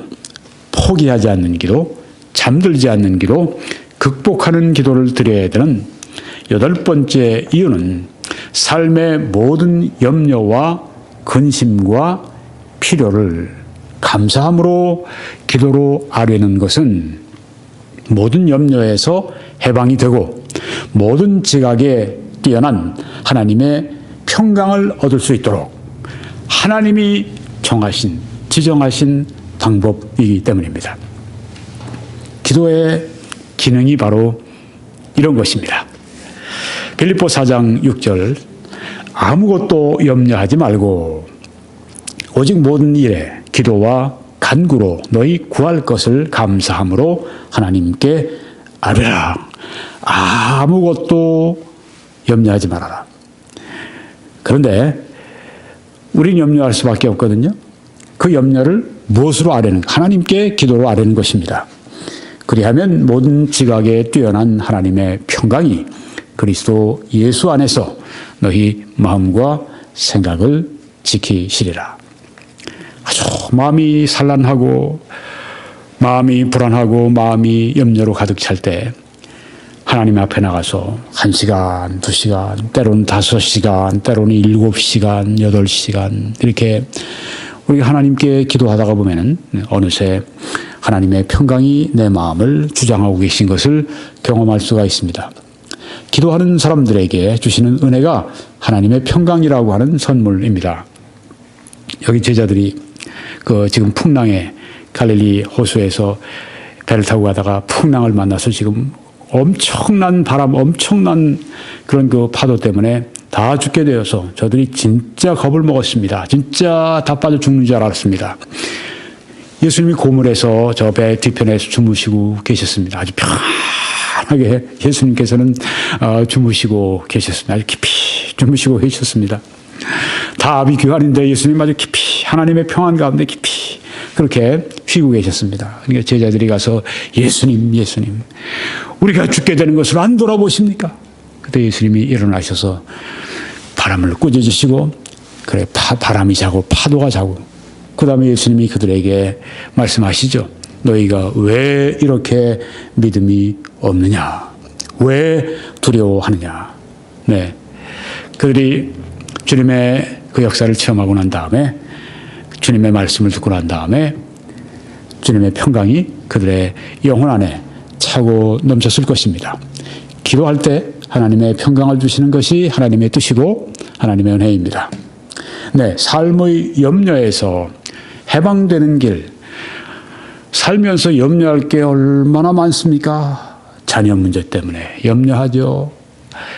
포기하지 않는 기도, 잠들지 않는 기도, 극복하는 기도를 드려야 되는 여덟 번째 이유는 삶의 모든 염려와 근심과 필요를 감사함으로 기도로 아뢰는 것은 모든 염려에서 해방이 되고 모든 지각에 뛰어난 하나님의 평강을 얻을 수 있도록 하나님이 지정하신 방법이기 때문입니다. 기도의 기능이 바로 이런 것입니다. 빌립보 4장 6절, 아무것도 염려하지 말고 오직 모든 일에 기도와 간구로 너희 구할 것을 감사함으로 하나님께 아뢰라. 아무것도 염려하지 말아라. 그런데 우리는 염려할 수밖에 없거든요. 그 염려를 무엇으로 아뢰는가? 하나님께 기도로 아뢰는 것입니다. 그리하면 모든 지각에 뛰어난 하나님의 평강이 그리스도 예수 안에서 너희 마음과 생각을 지키시리라. 아주 마음이 산란하고 마음이 불안하고 마음이 염려로 가득 찰 때 하나님 앞에 나가서 1시간, 2시간, 때로는 5시간, 때로는 7시간, 8시간 이렇게 우리가 하나님께 기도하다가 보면은 어느새 하나님의 평강이 내 마음을 주장하고 계신 것을 경험할 수가 있습니다. 기도하는 사람들에게 주시는 은혜가 하나님의 평강이라고 하는 선물입니다. 여기 제자들이 지금 풍랑에 갈릴리 호수에서 배를 타고 가다가 풍랑을 만나서 지금 엄청난 바람, 엄청난 그런 그 파도 때문에 다 죽게 되어서 저들이 진짜 겁을 먹었습니다. 진짜 다 빠져 죽는 줄 알았습니다. 예수님이 고물에서 저 배 뒤편에서 주무시고 계셨습니다. 아주 평안하게 예수님께서는 주무시고 계셨습니다. 아주 깊이 주무시고 계셨습니다. 다합이 귀환인데 예수님 아주 깊이 하나님의 평안 가운데 깊이 그렇게 쉬고 계셨습니다. 그러니까 제자들이 가서 예수님 우리가 죽게 되는 것을 안 돌아보십니까? 그때 예수님이 일어나셔서 바람을 꾸짖으시고 그래 바람이 자고 파도가 자고 그 다음에 예수님이 그들에게 말씀하시죠. 너희가 왜 이렇게 믿음이 없느냐? 왜 두려워하느냐? 네, 그들이 주님의 그 역사를 체험하고 난 다음에 주님의 말씀을 듣고 난 다음에 주님의 평강이 그들의 영혼 안에 차고 넘쳤을 것입니다. 기도할 때 하나님의 평강을 주시는 것이 하나님의 뜻이고 하나님의 은혜입니다. 네, 삶의 염려에서 해방되는 길, 살면서 염려할 게 얼마나 많습니까? 자녀 문제 때문에 염려하죠.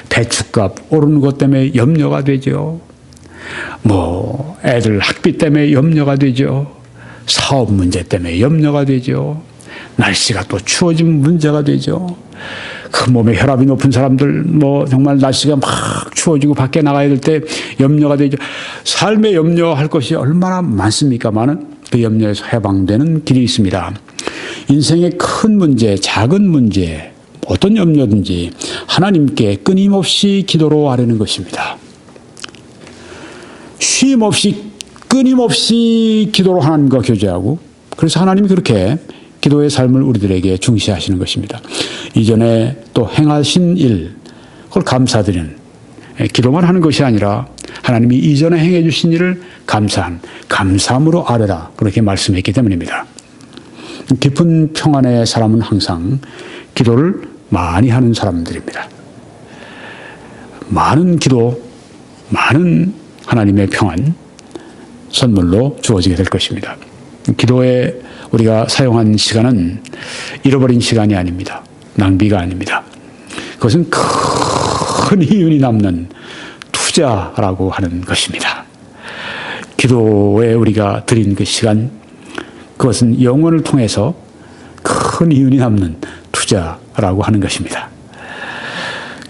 배춧값 오르는 것 때문에 염려가 되죠. 애들 학비 때문에 염려가 되죠. 사업 문제 때문에 염려가 되죠. 날씨가 또 추워지면 문제가 되죠. 그 몸에 혈압이 높은 사람들 정말 날씨가 막 추워지고 밖에 나가야 될 때 염려가 되죠. 삶에 염려할 것이 얼마나 많습니까만은 그 염려에서 해방되는 길이 있습니다. 인생의 큰 문제, 작은 문제, 어떤 염려든지 하나님께 끊임없이 기도로 아뢰는 것입니다. 쉼 없이 끊임없이 기도로 하나님과 교제하고 그래서 하나님이 그렇게 기도의 삶을 우리들에게 중시하시는 것입니다. 이전에 또 행하신 일, 그걸 감사드리는 기도만 하는 것이 아니라 하나님이 이전에 행해 주신 일을 감사함으로 아뢰라 그렇게 말씀했기 때문입니다. 깊은 평안의 사람은 항상 기도를 많이 하는 사람들입니다. 많은 기도, 많은 하나님의 평안 선물로 주어지게 될 것입니다. 기도에 우리가 사용한 시간은 잃어버린 시간이 아닙니다. 낭비가 아닙니다. 그것은 큰 희운이 남는 투자라고 하는 것입니다. 기도에 우리가 드린 그 시간, 그것은 영혼을 통해서 큰 희운이 남는 투자라고 하는 것입니다.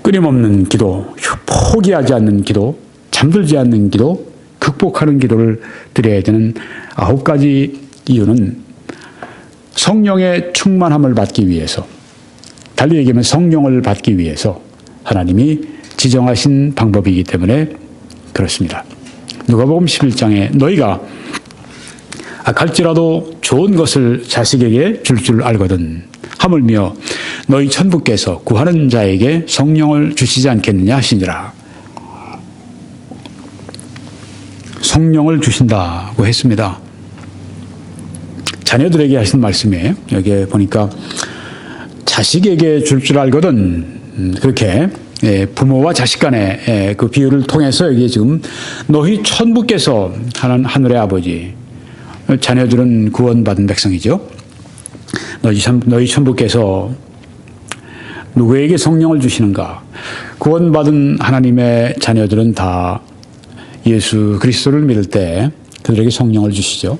끊임없는 기도, 포기하지 않는 기도, 잠들지 않는 기도, 극복하는 기도를 드려야 되는 9가지 이유는 성령의 충만함을 받기 위해서, 달리 얘기하면 성령을 받기 위해서 하나님이 지정하신 방법이기 때문에 그렇습니다. 누가복음 11장에 너희가 갈지라도 좋은 것을 자식에게 줄 알거든 하물며 너희 천부께서 구하는 자에게 성령을 주시지 않겠느냐 하시니라. 성령을 주신다고 했습니다. 자녀들에게 하신 말씀이에요. 여기에 보니까 자식에게 줄 알거든 그렇게 부모와 자식 간의 그 비유를 통해서 여기에 지금 너희 천부께서 하늘의 아버지, 자녀들은 구원받은 백성이죠. 너희 천부께서 누구에게 성령을 주시는가? 구원받은 하나님의 자녀들은 다 예수 그리스도를 믿을 때 그들에게 성령을 주시죠.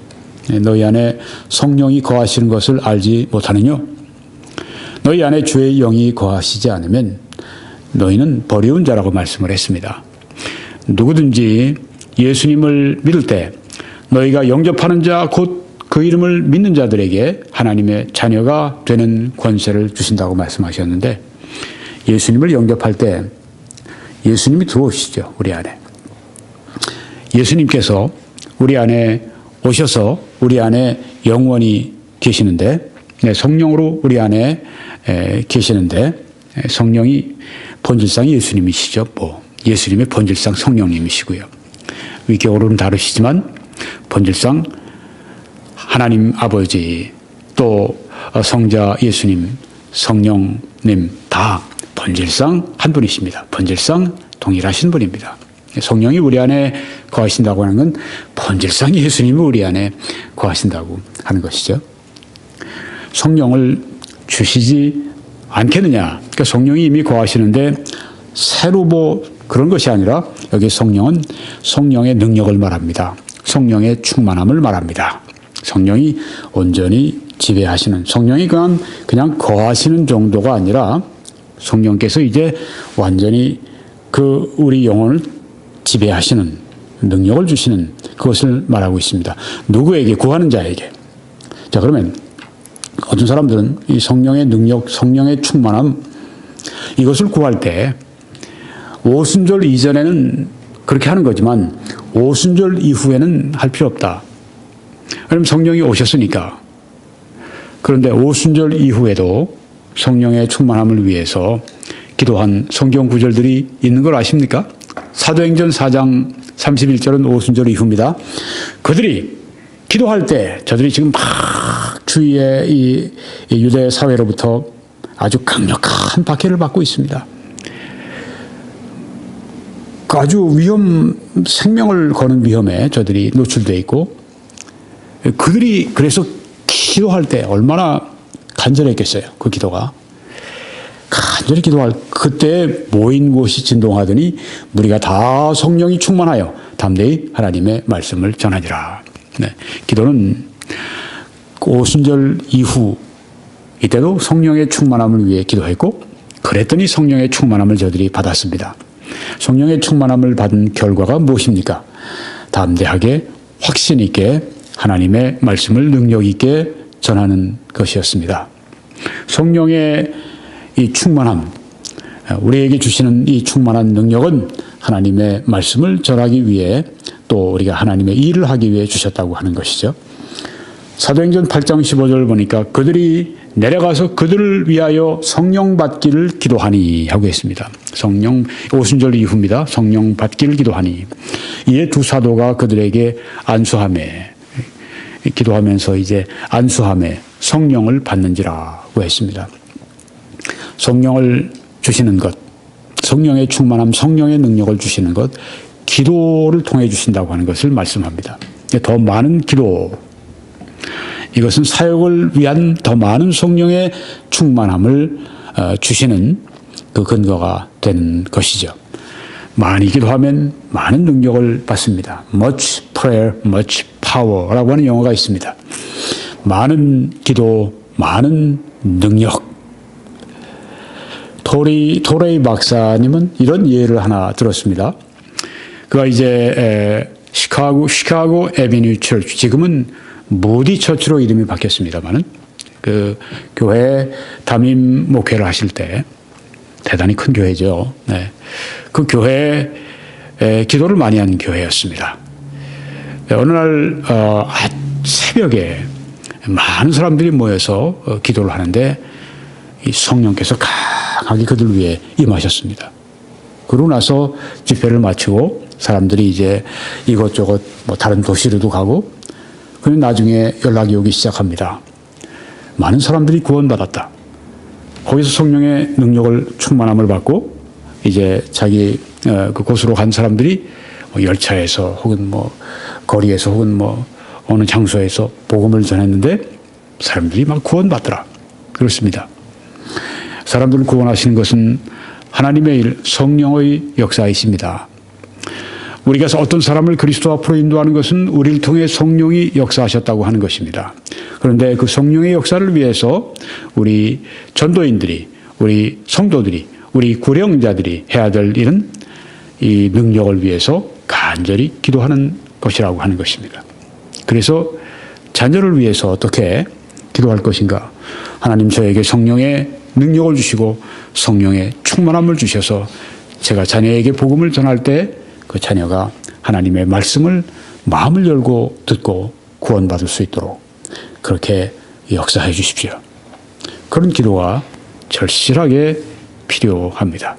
너희 안에 성령이 거하시는 것을 알지 못하느뇨? 너희 안에 주의 영이 거하시지 않으면 너희는 버리운 자라고 말씀을 했습니다. 누구든지 예수님을 믿을 때 너희가 영접하는 자 곧 그 이름을 믿는 자들에게 하나님의 자녀가 되는 권세를 주신다고 말씀하셨는데 예수님을 영접할 때 예수님이 들어오시죠. 우리 안에. 예수님께서 우리 안에 오셔서 우리 안에 영원히 계시는데 성령으로 우리 안에 계시는데 성령이 본질상 예수님이시죠. 예수님의 본질상 성령님이시고요. 위격으로는 다르시지만 본질상 하나님 아버지 또 성자 예수님 성령님 다 본질상 한 분이십니다. 본질상 동일하신 분입니다. 성령이 우리 안에 거하신다고 하는 건 본질상 예수님이 우리 안에 거하신다고 하는 것이죠. 성령을 주시지 않겠느냐. 그러니까 성령이 이미 거하시는데 새로 그런 것이 아니라 여기 성령은 성령의 능력을 말합니다. 성령의 충만함을 말합니다. 성령이 온전히 지배하시는, 성령이 그냥 거하시는 정도가 아니라 성령께서 이제 완전히 그 우리 영혼을 지배하시는 능력을 주시는 그것을 말하고 있습니다. 누구에게? 구하는 자에게. 자, 그러면 어떤 사람들은 이 성령의 능력, 성령의 충만함, 이것을 구할 때 오순절 이전에는 그렇게 하는 거지만 오순절 이후에는 할 필요 없다. 왜냐하면 성령이 오셨으니까. 그런데 오순절 이후에도 성령의 충만함을 위해서 기도한 성경 구절들이 있는 걸 아십니까? 사도행전 4장 31절은 오순절 이후입니다. 그들이 기도할 때 저들이 지금 막 주위의 이 유대 사회로부터 아주 강력한 박해를 받고 있습니다. 아주 생명을 거는 위험에 저들이 노출되어 있고, 그들이 그래서 기도할 때 얼마나 간절했겠어요. 그 기도가. 간절히 기도할 그때 모인 곳이 진동하더니 무리가 다 성령이 충만하여 담대히 하나님의 말씀을 전하니라. 네. 기도는 오순절 이후 이때도 성령의 충만함을 위해 기도했고, 그랬더니 성령의 충만함을 저들이 받았습니다. 성령의 충만함을 받은 결과가 무엇입니까? 담대하게 확신 있게 하나님의 말씀을 능력 있게 전하는 것이었습니다. 성령의 이 충만함, 우리에게 주시는 이 충만한 능력은 하나님의 말씀을 전하기 위해 또 우리가 하나님의 일을 하기 위해 주셨다고 하는 것이죠. 사도행전 8장 15절 보니까 그들이 내려가서 그들을 위하여 성령 받기를 기도하니 하고 있습니다. 성령, 오순절 이후입니다. 성령 받기를 기도하니. 이에 두 사도가 그들에게 안수하매, 기도하면서 이제 안수하매 성령을 받는지라고 했습니다. 성령을 주시는 것, 성령의 충만함, 성령의 능력을 주시는 것, 기도를 통해 주신다고 하는 것을 말씀합니다. 더 많은 기도, 이것은 사역을 위한 더 많은 성령의 충만함을 주시는 그 근거가 되는 것이죠. 많이 기도하면 많은 능력을 받습니다. Much prayer, much power라고 하는 용어가 있습니다. 많은 기도, 많은 능력. 토레이 박사님은 이런 예를 하나 들었습니다. 그가 이제 시카고 에비뉴 처치, 지금은 무디 처치로 이름이 바뀌었습니다만은 그 교회 담임 목회를 하실 때 대단히 큰 교회죠. 네. 그 교회에 기도를 많이 한 교회였습니다. 어느 날 새벽에 많은 사람들이 모여서 기도를 하는데 이 성령께서 강하게 그들 위해 임하셨습니다. 그러고 나서 집회를 마치고 사람들이 이제 이것저것 뭐 다른 도시로도 가고, 그런데 나중에 연락이 오기 시작합니다. 많은 사람들이 구원받았다. 거기서 성령의 능력을 충만함을 받고 이제 자기 그곳으로 간 사람들이 열차에서 혹은 뭐 거리에서 혹은 뭐 어느 장소에서 복음을 전했는데 사람들이 막 구원받더라. 그렇습니다. 사람들을 구원하시는 것은 하나님의 일, 성령의 역사이십니다. 우리가 어떤 사람을 그리스도 앞으로 인도하는 것은 우리를 통해 성령이 역사하셨다고 하는 것입니다. 그런데 그 성령의 역사를 위해서 우리 전도인들이, 우리 성도들이, 우리 구령자들이 해야 될 일은 이 능력을 위해서 간절히 기도하는 것이라고 하는 것입니다. 그래서 자녀를 위해서 어떻게 기도할 것인가? 하나님 저에게 성령의 능력을 주시고 성령의 충만함을 주셔서 제가 자녀에게 복음을 전할 때 그 자녀가 하나님의 말씀을 마음을 열고 듣고 구원받을 수 있도록 그렇게 역사해 주십시오. 그런 기도가 절실하게 필요합니다.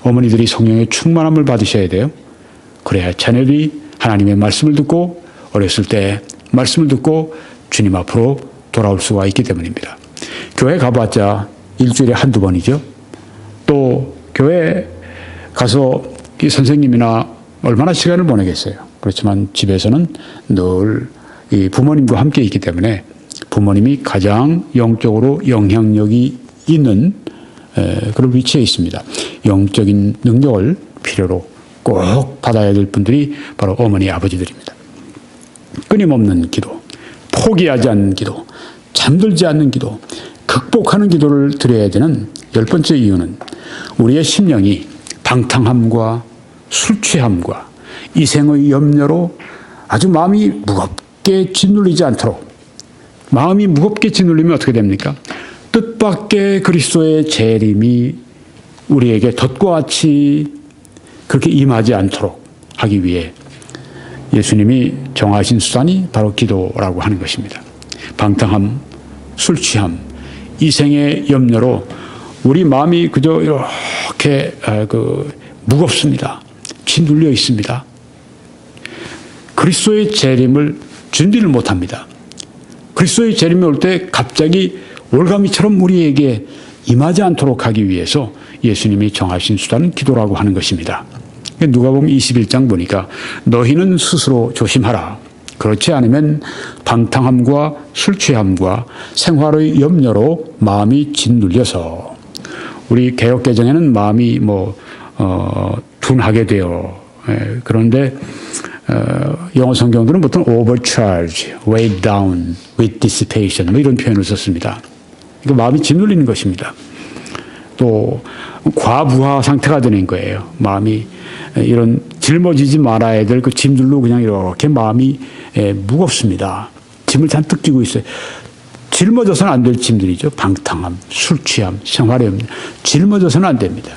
어머니들이 성령의 충만함을 받으셔야 돼요. 그래야 자녀들이 하나님의 말씀을 듣고 어렸을 때 말씀을 듣고 주님 앞으로 돌아올 수가 있기 때문입니다. 교회 가봤자 일주일에 한두 번이죠. 또 교회 가서 이 선생님이나 얼마나 시간을 보내겠어요. 그렇지만 집에서는 늘 이 부모님과 함께 있기 때문에 부모님이 가장 영적으로 영향력이 있는 그런 위치에 있습니다. 영적인 능력을 필요로 꼭 받아야 될 분들이 바로 어머니, 아버지들입니다. 끊임없는 기도, 포기하지 않는 기도, 잠들지 않는 기도, 극복하는 기도를 드려야 되는 10번째 이유는 우리의 심령이 방탕함과 술 취함과 이생의 염려로 아주 마음이 무겁게 짓눌리지 않도록, 마음이 무겁게 짓눌리면 어떻게 됩니까? 뜻밖의 그리스도의 재림이 우리에게 덫과 같이 그렇게 임하지 않도록 하기 위해 예수님이 정하신 수단이 바로 기도라고 하는 것입니다. 방탕함, 술 취함, 이생의 염려로 우리 마음이 그저 이렇게 무겁습니다. 짓눌려 있습니다. 그리스도의 재림을 준비를 못합니다. 그리스도의 재림이 올 때 갑자기 올가미처럼 우리에게 임하지 않도록 하기 위해서 예수님이 정하신 수단은 기도라고 하는 것입니다. 누가복음 21장 보니까 너희는 스스로 조심하라. 그렇지 않으면 방탕함과 술 취함과 생활의 염려로 마음이 짓눌려서, 우리 개역개정에는 마음이 둔하게 되어, 그런데 영어 성경들은 보통 overcharge, weighed down with dissipation 이런 표현을 썼습니다. 그러니까 마음이 짓눌리는 것입니다. 또 과부하 상태가 되는 거예요. 마음이 이런 짊어지지 말아야 될 그 짐들로 그냥 이렇게 마음이 무겁습니다. 짐을 잔뜩 쥐고 있어요. 짊어져서는 안 될 짐들이죠. 방탕함, 술 취함, 생활의 염려. 짊어져서는 안 됩니다.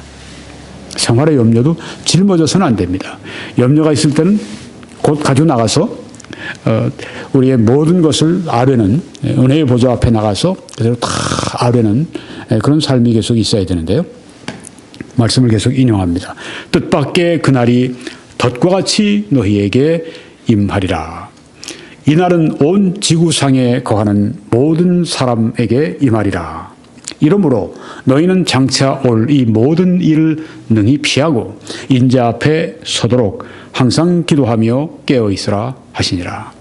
생활의 염려도 짊어져서는 안 됩니다. 염려가 있을 때는 곧 가지고 나가서 우리의 모든 것을 아뢰는, 은혜의 보좌 앞에 나가서 그대로 다 아뢰는 그런 삶이 계속 있어야 되는데요. 말씀을 계속 인용합니다. 뜻밖의 그날이 덫과 같이 너희에게 임하리라. 이날은 온 지구상에 거하는 모든 사람에게 임하리라. 이러므로 너희는 장차 올 이 모든 일을 능히 피하고 인자 앞에 서도록 항상 기도하며 깨어 있으라 하시니라.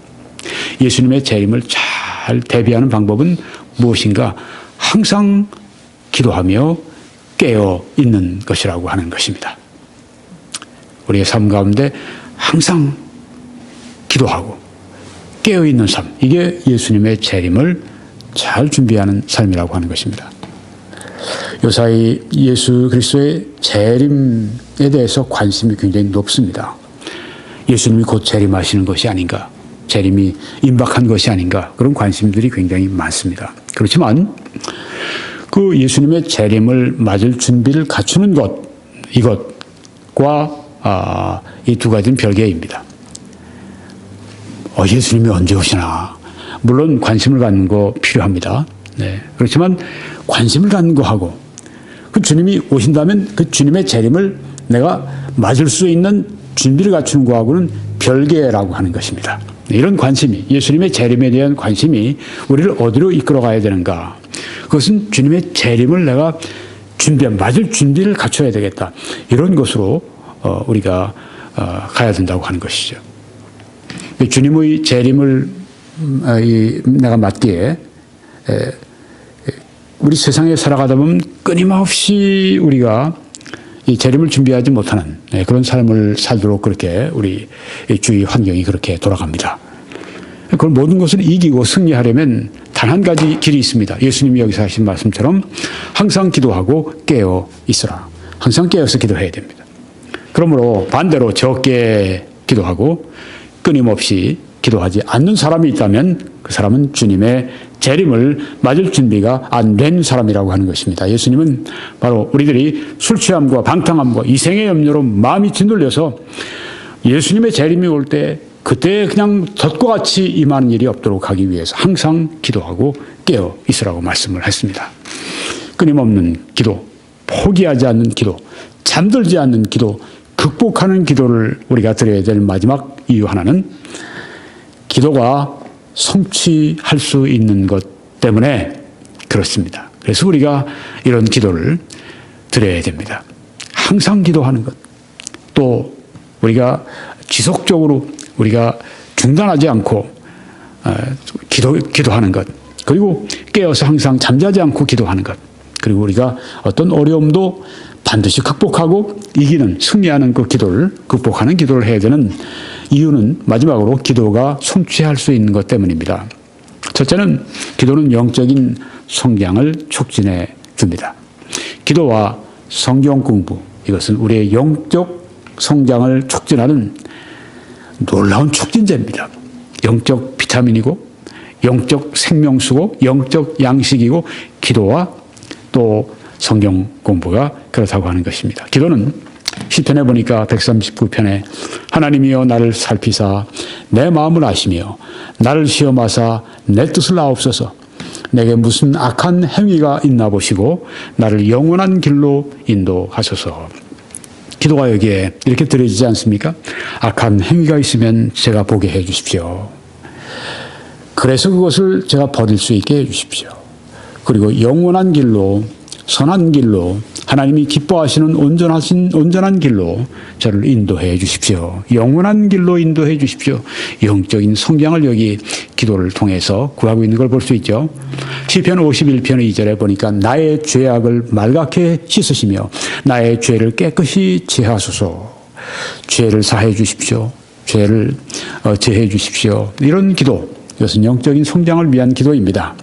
예수님의 재림을 잘 대비하는 방법은 무엇인가? 항상 기도하며 깨어 있는 것이라고 하는 것입니다. 우리의 삶 가운데 항상 기도하고 깨어 있는 삶, 이게 예수님의 재림을 잘 준비하는 삶이라고 하는 것입니다. 요사이 예수 그리스도의 재림에 대해서 관심이 굉장히 높습니다. 예수님이 곧 재림하시는 것이 아닌가, 재림이 임박한 것이 아닌가, 그런 관심들이 굉장히 많습니다. 그렇지만 그 예수님의 재림을 맞을 준비를 갖추는 것, 이것과 이 두 가지는 별개입니다. 예수님이 언제 오시나? 물론 관심을 갖는 거 필요합니다. 네. 그렇지만 관심을 갖는 거하고 그 주님이 오신다면 그 주님의 재림을 내가 맞을 수 있는 준비를 갖추는 거하고는 별개라고 하는 것입니다. 이런 관심이, 예수님의 재림에 대한 관심이 우리를 어디로 이끌어가야 되는가? 그것은 주님의 재림을 내가 맞을 준비를 갖춰야 되겠다. 이런 것으로 우리가 가야 된다고 하는 것이죠. 주님의 재림을 내가 맞기에 우리 세상에 살아가다 보면 끊임없이 우리가 이 재림을 준비하지 못하는 그런 삶을 살도록 그렇게 우리 주위 환경이 그렇게 돌아갑니다. 그 모든 것을 이기고 승리하려면 단 한 가지 길이 있습니다. 예수님이 여기서 하신 말씀처럼 항상 기도하고 깨어 있으라. 항상 깨어서 기도해야 됩니다. 그러므로 반대로 적게 기도하고 끊임없이 기도하지 않는 사람이 있다면 그 사람은 주님의 재림을 맞을 준비가 안 된 사람이라고 하는 것입니다. 예수님은 바로 우리들이 술 취함과 방탕함과 이생의 염려로 마음이 짓눌려서 예수님의 재림이 올 때 그때 그냥 덫과 같이 임하는 일이 없도록 하기 위해서 항상 기도하고 깨어 있으라고 말씀을 했습니다. 끊임없는 기도, 포기하지 않는 기도, 잠들지 않는 기도, 극복하는 기도를 우리가 드려야 될 마지막 이유 하나는 기도가 성취할 수 있는 것 때문에 그렇습니다. 그래서 우리가 이런 기도를 드려야 됩니다. 항상 기도하는 것, 또 우리가 지속적으로 우리가 중단하지 않고 기도하는 것, 그리고 깨어서 항상 잠자지 않고 기도하는 것, 그리고 우리가 어떤 어려움도 반드시 극복하고 이기는, 승리하는 그 기도를, 극복하는 기도를 해야 되는 이유는 마지막으로 기도가 성취할 수 있는 것 때문입니다. 첫째는 기도는 영적인 성장을 촉진해 줍니다. 기도와 성경 공부, 이것은 우리의 영적 성장을 촉진하는 놀라운 촉진제입니다. 영적 비타민이고 영적 생명수고 영적 양식이고 기도와 또 성경 공부가 그렇다고 하는 것입니다. 기도는 시편에 보니까 139편에 하나님이여 나를 살피사 내 마음을 아시며 나를 시험하사 내 뜻을 아옵소서. 내게 무슨 악한 행위가 있나 보시고 나를 영원한 길로 인도하소서. 기도가 여기에 이렇게 드려지지 않습니까? 악한 행위가 있으면 제가 보게 해 주십시오. 그래서 그것을 제가 버릴 수 있게 해 주십시오. 그리고 영원한 길로, 선한 길로, 하나님이 기뻐하시는 온전한 길로 저를 인도해 주십시오. 영원한 길로 인도해 주십시오. 영적인 성장을 여기 기도를 통해서 구하고 있는 걸 볼 수 있죠. 시편 51편 2절에 보니까 나의 죄악을 말갛게 씻으시며 나의 죄를 깨끗이 제하소서. 죄를 사해 주십시오. 죄를 제해 주십시오. 이런 기도, 이것은 영적인 성장을 위한 기도입니다.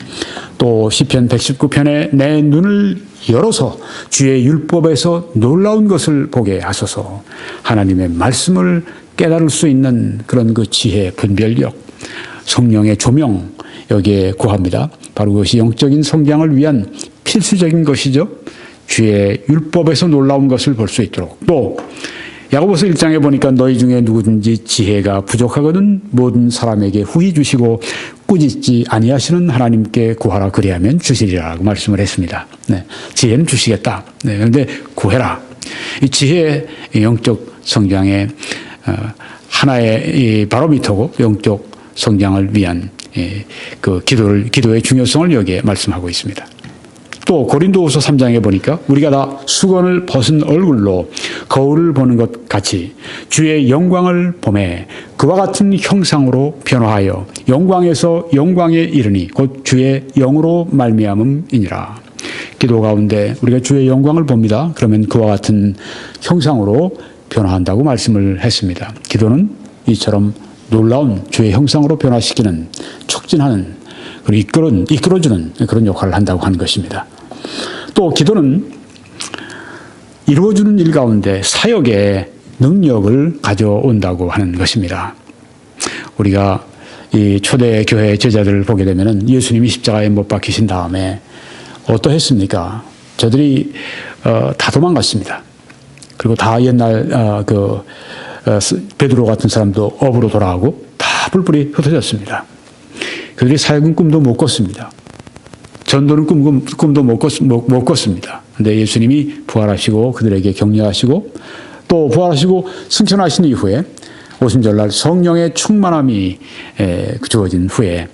또 시편 119편에 내 눈을 열어서 주의 율법에서 놀라운 것을 보게 하소서. 하나님의 말씀을 깨달을 수 있는 그런 그 지혜, 분별력, 성령의 조명, 여기에 구합니다. 바로 그것이 영적인 성장을 위한 필수적인 것이죠. 주의 율법에서 놀라운 것을 볼 수 있도록. 또 야고보서 1장에 보니까 너희 중에 누구든지 지혜가 부족하거든 모든 사람에게 후히 주시고 꾸짖지 아니하시는 하나님께 구하라 그리하면 주시리라고 말씀을 했습니다. 네, 지혜는 주시겠다. 네, 그런데 구해라. 이 지혜 영적 성장의 하나의 이 바로미터고 영적 성장을 위한 그 기도의 중요성을 여기에 말씀하고 있습니다. 또 고린도후서 3장에 보니까 우리가 다 수건을 벗은 얼굴로 거울을 보는 것 같이 주의 영광을 보매 그와 같은 형상으로 변화하여 영광에서 영광에 이르니 곧 주의 영으로 말미암음이니라. 기도 가운데 우리가 주의 영광을 봅니다. 그러면 그와 같은 형상으로 변화한다고 말씀을 했습니다. 기도는 이처럼 놀라운 주의 형상으로 변화시키는, 촉진하는, 그리고 이끌어주는 그런 역할을 한다고 하는 것입니다. 또 기도는 이루어주는 일 가운데 사역의 능력을 가져온다고 하는 것입니다. 우리가 이 초대 교회 제자들을 보게 되면은 예수님이 십자가에 못 박히신 다음에 어떠했습니까? 저들이 다 도망갔습니다. 그리고 다 옛날 베드로 같은 사람도 업으로 돌아가고 다 뿔뿔이 흩어졌습니다. 그들이 사역은 꿈도 못 꿨습니다. 전도는 꿈도 못 꿨습니다. 그런데 예수님이 부활하시고 그들에게 격려하시고 또 부활하시고 승천하신 이후에 오순절날 성령의 충만함이 주어진 후에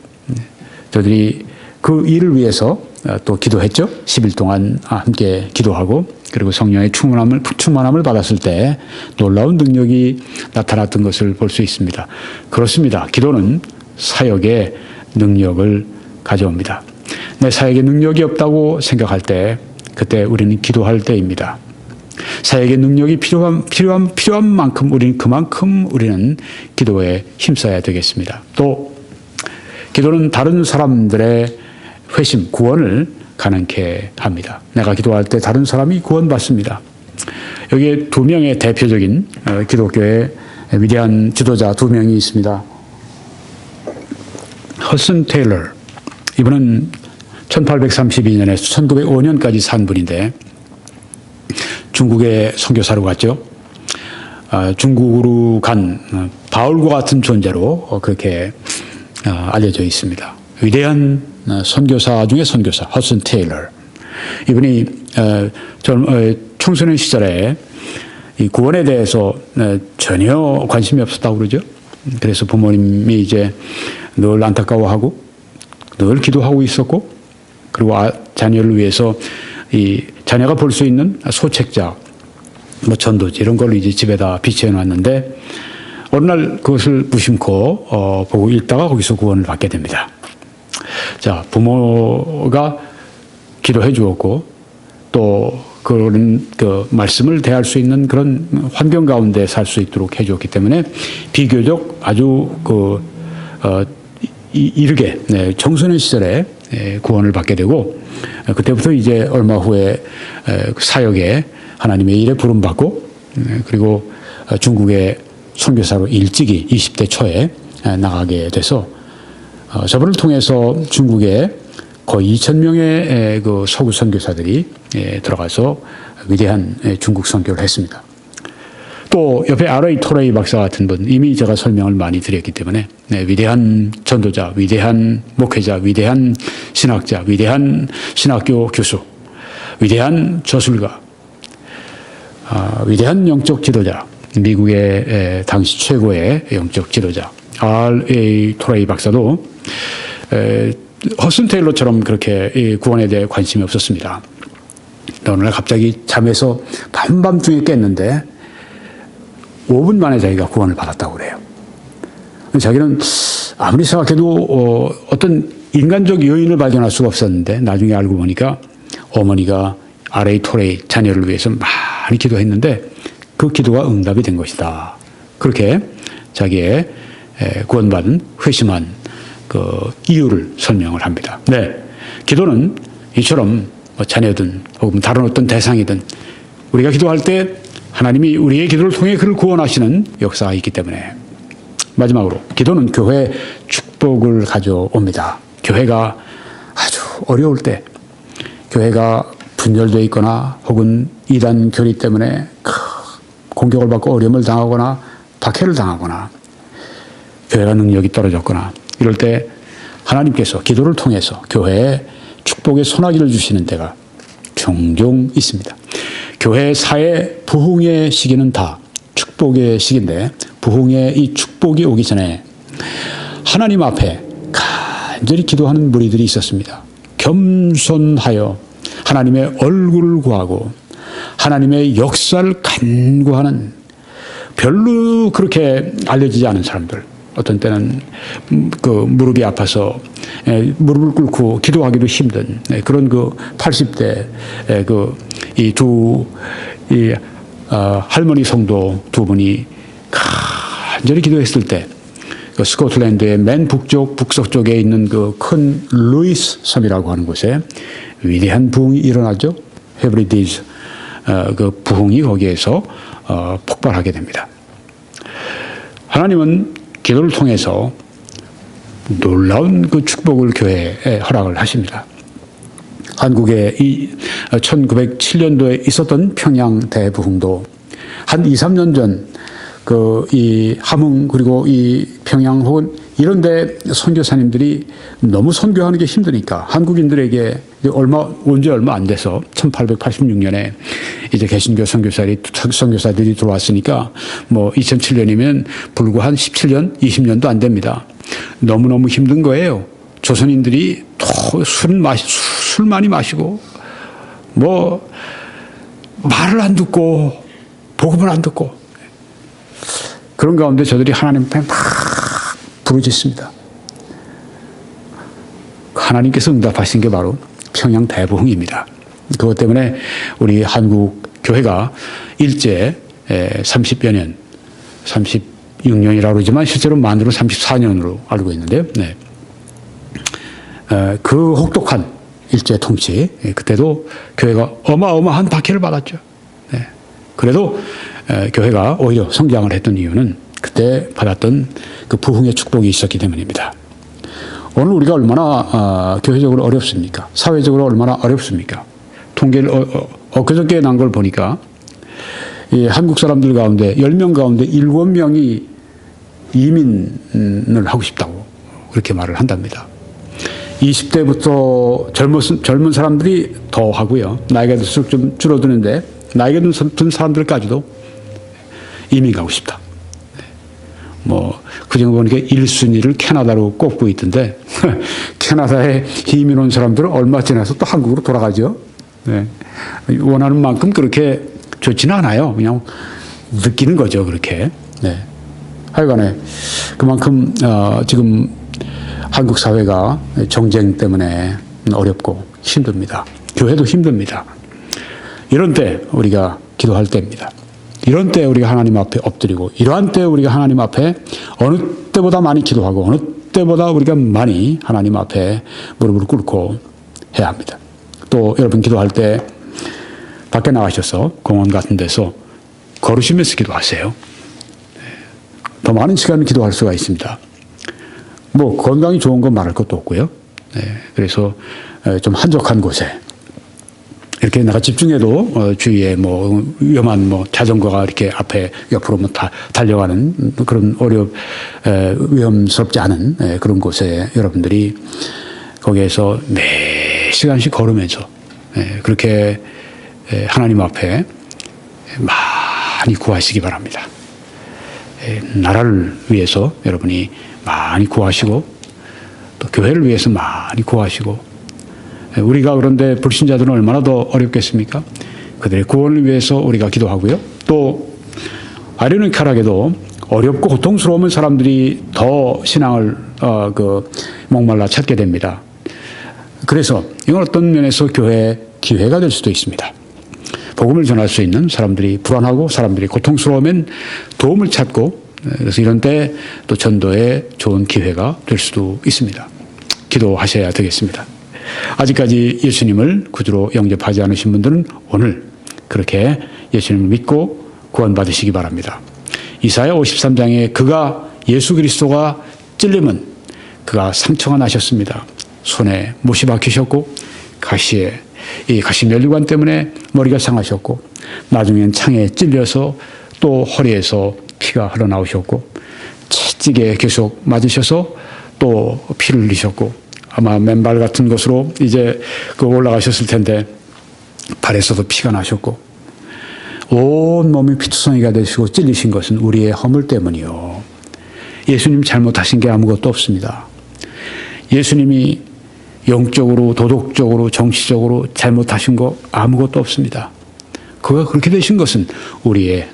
저들이 그 일을 위해서 또 기도했죠. 10일 동안 함께 기도하고 그리고 성령의 충만함을 받았을 때 놀라운 능력이 나타났던 것을 볼 수 있습니다. 그렇습니다. 기도는 사역의 능력을 가져옵니다. 내 사역에 능력이 없다고 생각할 때 그때 우리는 기도할 때입니다. 사역의 능력이 필요한 만큼 우리는 기도에 힘써야 되겠습니다. 또 기도는 다른 사람들의 회심, 구원을 가능케 합니다. 내가 기도할 때 다른 사람이 구원받습니다. 여기에 두 명의 대표적인 기독교의 위대한 지도자 두 명이 있습니다. 허슨 테일러, 이분은 1832년에서 1905년까지 산 분인데 중국의 선교사로 갔죠. 중국으로 간 바울과 같은 존재로 그렇게 알려져 있습니다. 위대한 선교사 중에 선교사 허슨 테일러. 이분이 청소년 시절에 이 구원에 대해서 전혀 관심이 없었다고 그러죠. 그래서 부모님이 이제 늘 안타까워하고 늘 기도하고 있었고 그리고 자녀를 위해서 이 자녀가 볼 수 있는 소책자, 뭐 전도지 이런 걸 이제 집에다 비치해 놨는데 어느 날 그것을 무심코 보고 읽다가 거기서 구원을 받게 됩니다. 자, 부모가 기도해 주었고 또 그런 그 말씀을 대할 수 있는 그런 환경 가운데 살 수 있도록 해 주었기 때문에 비교적 아주 이르게 청소년 시절에 구원을 받게 되고 그때부터 이제 얼마 후에 사역에 하나님의 일에 부름받고 그리고 중국의 선교사로 일찍이 20대 초에 나가게 돼서 저분을 통해서 중국에 거의 2,000명의 그 서구 선교사들이 들어가서 위대한 중국 선교를 했습니다. 또 옆에 R.A. 토레이 박사 같은 분, 이미 제가 설명을 많이 드렸기 때문에 위대한 전도자, 위대한 목회자, 위대한 신학자, 위대한 신학교 교수, 위대한 저술가, 위대한 영적 지도자, 미국의 당시 최고의 영적 지도자 R.A. 토레이 박사도 허슨 테일러처럼 그렇게 구원에 대해 관심이 없었습니다. 어느 날 갑자기 잠에서 밤밤중에 깼는데 5분 만에 자기가 구원을 받았다고 그래요. 자기는 아무리 생각해도 어떤 인간적 요인을 발견할 수가 없었는데 나중에 알고 보니까 어머니가 R.A. 토레이 자녀를 위해서 많이 기도했는데 그 기도가 응답이 된 것이다. 그렇게 자기의 구원받은 회심한 그 이유를 설명을 합니다. 네, 기도는 이처럼 자녀든 혹은 다른 어떤 대상이든 우리가 기도할 때 하나님이 우리의 기도를 통해 그를 구원하시는 역사가 있기 때문에 마지막으로 기도는 교회의 축복을 가져옵니다. 교회가 아주 어려울 때 교회가 분열되어 있거나 혹은 이단 교리 때문에 공격을 받고 어려움을 당하거나 박해를 당하거나 교회가 능력이 떨어졌거나 이럴 때 하나님께서 기도를 통해서 교회에 축복의 소나기를 주시는 때가 종종 있습니다. 교회 사회 부흥의 시기는 다 축복의 시기인데 부흥의 이 축복이 오기 전에 하나님 앞에 간절히 기도하는 무리들이 있었습니다. 겸손하여 하나님의 얼굴을 구하고 하나님의 역사를 간구하는 별로 그렇게 알려지지 않은 사람들, 어떤 때는 그 무릎이 아파서 무릎을 꿇고 기도하기도 힘든 그런 그 80대 그 이 두 할머니 성도 두 분이 간절히 기도했을 때 그 스코틀랜드의 맨 북쪽 쪽에 있는 그 큰 루이스 섬이라고 하는 곳에 위대한 부흥이 일어나죠. 헤브리디즈 그 부흥이 거기에서 폭발하게 됩니다. 하나님은 기도를 통해서 놀라운 그 축복을 교회에 허락을 하십니다. 한국에 이 1907년도에 있었던 평양 대부흥도 한 2, 3년 전 그 이 함흥 그리고 이 평양 혹은 이런 데 선교사님들이 너무 선교하는 게 힘드니까 한국인들에게 온 지 얼마 안 돼서 1886년에 이제 개신교 선교사들이 들어왔으니까 뭐 2007년이면 불과 한 17년, 20년도 안 됩니다. 너무너무 힘든 거예요. 조선인들이 또 술 많이 마시고 뭐 말을 안 듣고 복음을 안 듣고 그런 가운데 저들이 하나님 앞에 막 부르짖습니다. 하나님께서 응답하신 게 바로 평양 대부흥입니다. 그것 때문에 우리 한국 교회가 일제 30여 년, 36년이라고 그러지만 실제로 만으로 34년으로 알고 있는데요. 네. 그 혹독한 일제 통치, 그때도 교회가 어마어마한 박해를 받았죠. 네. 그래도 교회가 오히려 성장을 했던 이유는 그때 받았던 그 부흥의 축복이 있었기 때문입니다. 오늘 우리가 얼마나 교회적으로 어렵습니까? 사회적으로 얼마나 어렵습니까? 통계를 엊그저께 난 걸 보니까 이 한국 사람들 가운데 10명 가운데 7명이 이민을 하고 싶다고 그렇게 말을 한답니다. 20대부터 젊은 사람들이 더 하고요. 나이가 들수록 좀 줄어드는데 나이가 든 사람들까지도 이민 가고 싶다. 뭐 그중에 보니까 1순위를 캐나다로 꼽고 있던데 캐나다에 이민 온 사람들은 얼마 지나서 또 한국으로 돌아가죠. 네. 원하는 만큼 그렇게 좋지는 않아요. 그냥 느끼는 거죠. 그렇게. 네. 하여간에 그만큼 지금 한국 사회가 정쟁 때문에 어렵고 힘듭니다. 교회도 힘듭니다. 이런 때 우리가 기도할 때입니다. 이런 때 우리가 하나님 앞에 엎드리고 이러한 때 우리가 하나님 앞에 어느 때보다 많이 기도하고 어느 때보다 우리가 많이 하나님 앞에 무릎을 꿇고 해야 합니다. 또 여러분 기도할 때 밖에 나가셔서 공원 같은 데서 걸으시면서 기도하세요. 더 많은 시간을 기도할 수가 있습니다. 뭐 건강이 좋은 건 말할 것도 없고요. 그래서 좀 한적한 곳에 이렇게 내가 집중해도 주위에 뭐 위험한 뭐 자전거가 이렇게 앞에 옆으로 뭐 달려가는 그런 위험스럽지 않은 그런 곳에 여러분들이 거기에서 매 시간씩 걸으면서 그렇게 하나님 앞에 많이 구하시기 바랍니다. 나라를 위해서 여러분이 많이 구하시고 또 교회를 위해서 많이 구하시고 우리가 그런데 불신자들은 얼마나 더 어렵겠습니까? 그들의 구원을 위해서 우리가 기도하고요. 또 아이러니컬하게도 어렵고 고통스러우면 사람들이 더 신앙을 목말라 찾게 됩니다. 그래서 이건 어떤 면에서 교회의 기회가 될 수도 있습니다. 복음을 전할 수 있는 사람들이 불안하고 사람들이 고통스러우면 도움을 찾고 그래서 이런 때 또 전도의 좋은 기회가 될 수도 있습니다. 기도하셔야 되겠습니다. 아직까지 예수님을 구주로 영접하지 않으신 분들은 오늘 그렇게 예수님을 믿고 구원받으시기 바랍니다. 이사야 53장에 그가 예수 그리스도가 찔림은 그가 상처가 나셨습니다. 손에 못이 박히셨고 이 가시 면류관 때문에 머리가 상하셨고 나중엔 창에 찔려서 또 허리에서 피가 흘러나오셨고 채찍에 계속 맞으셔서 또 피를 흘리셨고 아마 맨발 같은 것으로 이제 올라가셨을 텐데 발에서도 피가 나셨고 온 몸이 피투성이가 되시고 찔리신 것은 우리의 허물 때문이요. 예수님 잘못하신 게 아무것도 없습니다. 예수님이 영적으로 도덕적으로 정치적으로 잘못하신 거 아무것도 없습니다. 그가 그렇게 되신 것은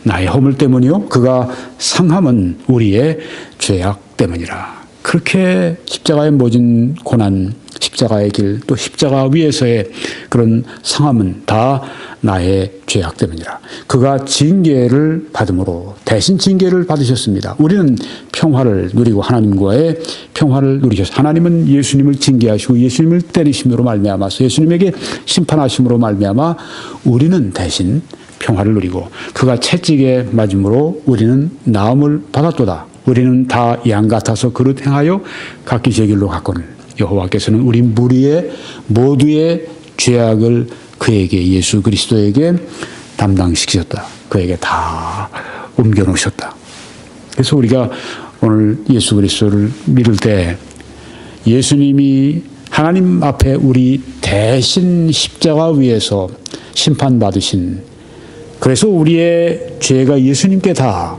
나의 허물 때문이요. 그가 상함은 우리의 죄악 때문이라. 그렇게 십자가의 모진 고난, 십자가의 길, 또 십자가 위에서의 그런 상함은 다 나의 죄악 때문이라. 그가 징계를 받음으로 대신 징계를 받으셨습니다. 우리는 평화를 누리고 하나님과의 평화를 누리셨습니다. 하나님은 예수님을 징계하시고 예수님을 때리심으로 말미암아서 예수님에게 심판하심으로 말미암아 우리는 대신 평화를 누리고 그가 채찍에 맞음으로 우리는 나음을 받았도다. 우리는 다 양 같아서 그릇 행하여 각기 제 길로 갔거늘 여호와께서는 우리 무리의 모두의 죄악을 그에게 예수 그리스도에게 담당시키셨다. 그에게 다 옮겨놓으셨다. 그래서 우리가 오늘 예수 그리스도를 믿을 때 예수님이 하나님 앞에 우리 대신 십자가 위에서 심판받으신 그래서 우리의 죄가 예수님께 다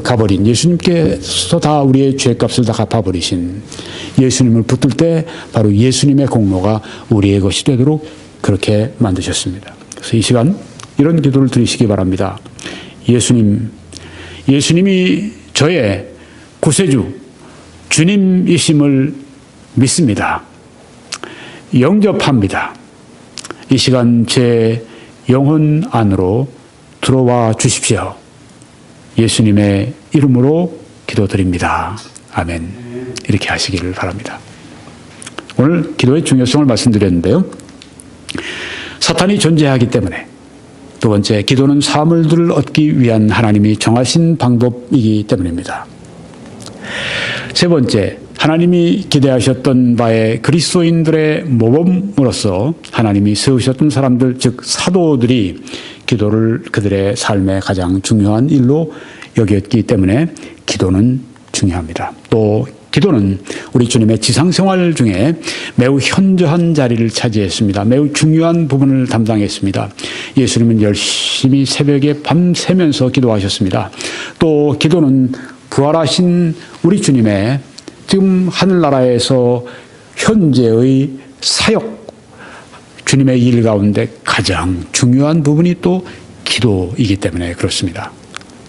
가버린 예수님께서 다 우리의 죄값을 다 갚아버리신 예수님을 붙들 때 바로 예수님의 공로가 우리의 것이 되도록 그렇게 만드셨습니다. 그래서 이 시간 이런 기도를 드리시기 바랍니다. 예수님이 저의 구세주 주님이심을 믿습니다. 영접합니다. 이 시간 제 영혼 안으로 들어와 주십시오. 예수님의 이름으로 기도드립니다. 아멘. 이렇게 하시기를 바랍니다. 오늘 기도의 중요성을 말씀드렸는데요. 사탄이 존재하기 때문에 두 번째, 기도는 사물들을 얻기 위한 하나님이 정하신 방법이기 때문입니다. 세 번째, 하나님이 기대하셨던 바에 그리스도인들의 모범으로서 하나님이 세우셨던 사람들, 즉 사도들이 기도를 그들의 삶의 가장 중요한 일로 여겼기 때문에 기도는 중요합니다. 또 기도는 우리 주님의 지상생활 중에 매우 현저한 자리를 차지했습니다. 매우 중요한 부분을 담당했습니다. 예수님은 열심히 새벽에 밤새면서 기도하셨습니다. 또 기도는 부활하신 우리 주님의 지금 하늘나라에서 현재의 사역, 주님의 일 가운데 가장 중요한 부분이 또 기도이기 때문에 그렇습니다.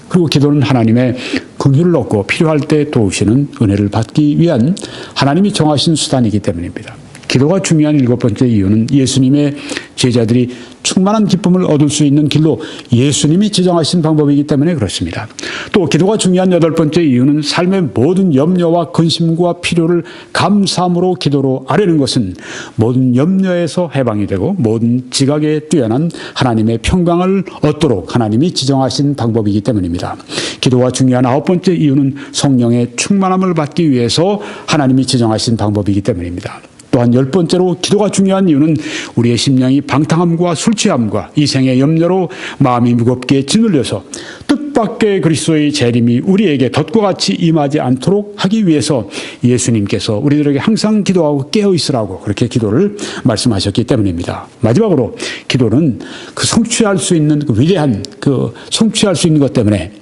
그리고 기도는 하나님의 긍휼을 얻고 필요할 때 도우시는 은혜를 받기 위한 하나님이 정하신 수단이기 때문입니다. 기도가 중요한 일곱 번째 이유는 예수님의 제자들이 충만한 기쁨을 얻을 수 있는 길로 예수님이 지정하신 방법이기 때문에 그렇습니다. 또 기도가 중요한 여덟 번째 이유는 삶의 모든 염려와 근심과 필요를 감사함으로 기도로 아뢰는 것은 모든 염려에서 해방이 되고 모든 지각에 뛰어난 하나님의 평강을 얻도록 하나님이 지정하신 방법이기 때문입니다. 기도가 중요한 아홉 번째 이유는 성령의 충만함을 받기 위해서 하나님이 지정하신 방법이기 때문입니다. 또한 열 번째로 기도가 중요한 이유는 우리의 심령이 방탕함과 술 취함과 이생의 염려로 마음이 무겁게 짓눌려서 뜻밖의 그리스도의 재림이 우리에게 덫과 같이 임하지 않도록 하기 위해서 예수님께서 우리들에게 항상 기도하고 깨어 있으라고 그렇게 기도를 말씀하셨기 때문입니다. 마지막으로 기도는 그 성취할 수 있는 그 위대한 그 성취할 수 있는 것 때문에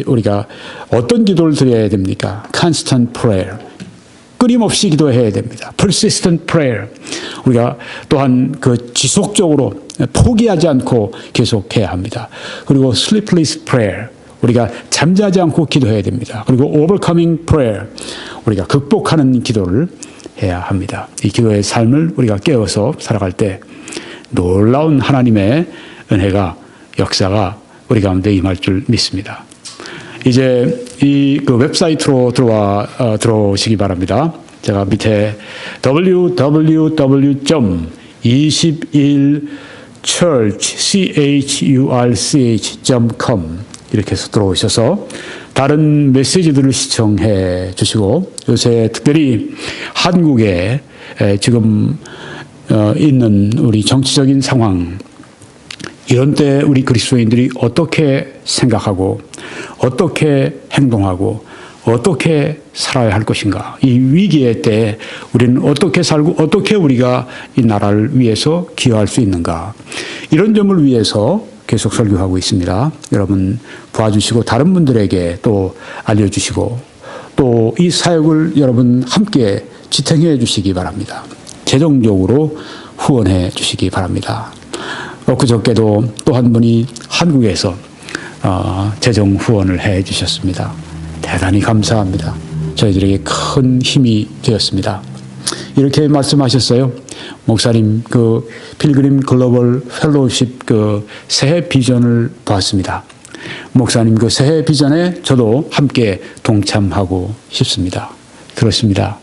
우리가 어떤 기도를 드려야 됩니까? Constant prayer. 끊임없이 기도해야 됩니다. Persistent prayer. 우리가 또한 그 지속적으로 포기하지 않고 계속해야 합니다. 그리고 Sleepless prayer. 우리가 잠자지 않고 기도해야 됩니다. 그리고 Overcoming prayer. 우리가 극복하는 기도를 해야 합니다. 이 기도의 삶을 우리가 깨어서 살아갈 때 놀라운 하나님의 은혜가 역사가 우리 가운데 임할 줄 믿습니다. 이제 그 웹사이트로 들어오시기 바랍니다. 제가 밑에 www.21church.com 이렇게 해서 들어오셔서 다른 메시지들을 시청해 주시고 요새 특별히 한국에 지금 있는 우리 정치적인 상황 이런 때 우리 그리스도인들이 어떻게 생각하고 어떻게 행동하고 어떻게 살아야 할 것인가. 이 위기의 때 우리는 어떻게 살고 어떻게 우리가 이 나라를 위해서 기여할 수 있는가. 이런 점을 위해서 계속 설교하고 있습니다. 여러분 봐주시고 다른 분들에게 또 알려주시고 또 이 사역을 여러분 함께 지탱해 주시기 바랍니다. 재정적으로 후원해 주시기 바랍니다. 그저께도 또 한 분이 한국에서 재정 후원을 해 주셨습니다. 대단히 감사합니다. 저희들에게 큰 힘이 되었습니다. 이렇게 말씀하셨어요. 목사님, 그 필그림 글로벌 펠로우십 그 새해 비전을 보았습니다. 목사님 그 새해 비전에 저도 함께 동참하고 싶습니다. 그렇습니다.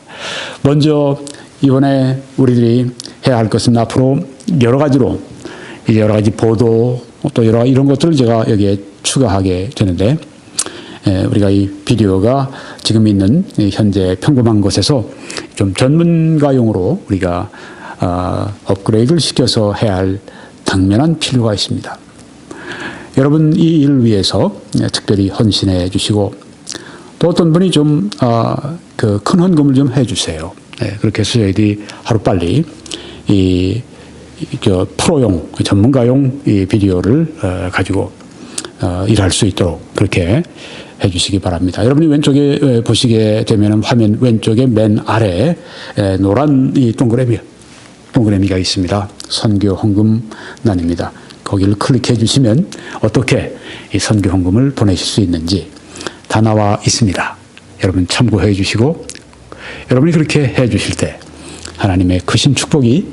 먼저 이번에 우리들이 해야 할 것은 앞으로 여러 가지로 여러 가지 보도 또 이런 것들을 제가 여기에 추가하게 되는데 우리가 이 비디오가 지금 있는 현재 평범한 곳에서 좀 전문가용으로 우리가 업그레이드를 시켜서 해야 할 당면한 필요가 있습니다. 여러분 이 일을 위해서 특별히 헌신해 주시고 또 어떤 분이 좀 그 큰 헌금을 좀 해주세요. 그렇게 해서 저희들이 하루빨리 이 프로용 전문가용 이 비디오를 가지고 일할 수 있도록 그렇게 해주시기 바랍니다. 여러분이 왼쪽에 보시게 되면 화면 왼쪽에 맨 아래에 노란 이 동그라미가 있습니다. 선교 헌금란입니다. 거기를 클릭해 주시면 어떻게 이 선교 헌금을 보내실 수 있는지 다 나와 있습니다. 여러분 참고해 주시고 여러분이 그렇게 해 주실 때 하나님의 크신 축복이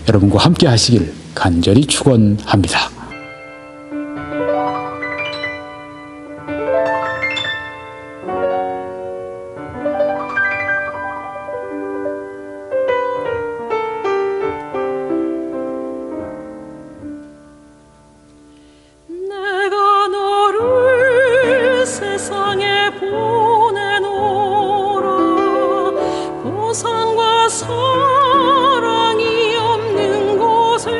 여러분과 함께 하시길 간절히 축원합니다. 사랑이 없는 곳에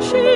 She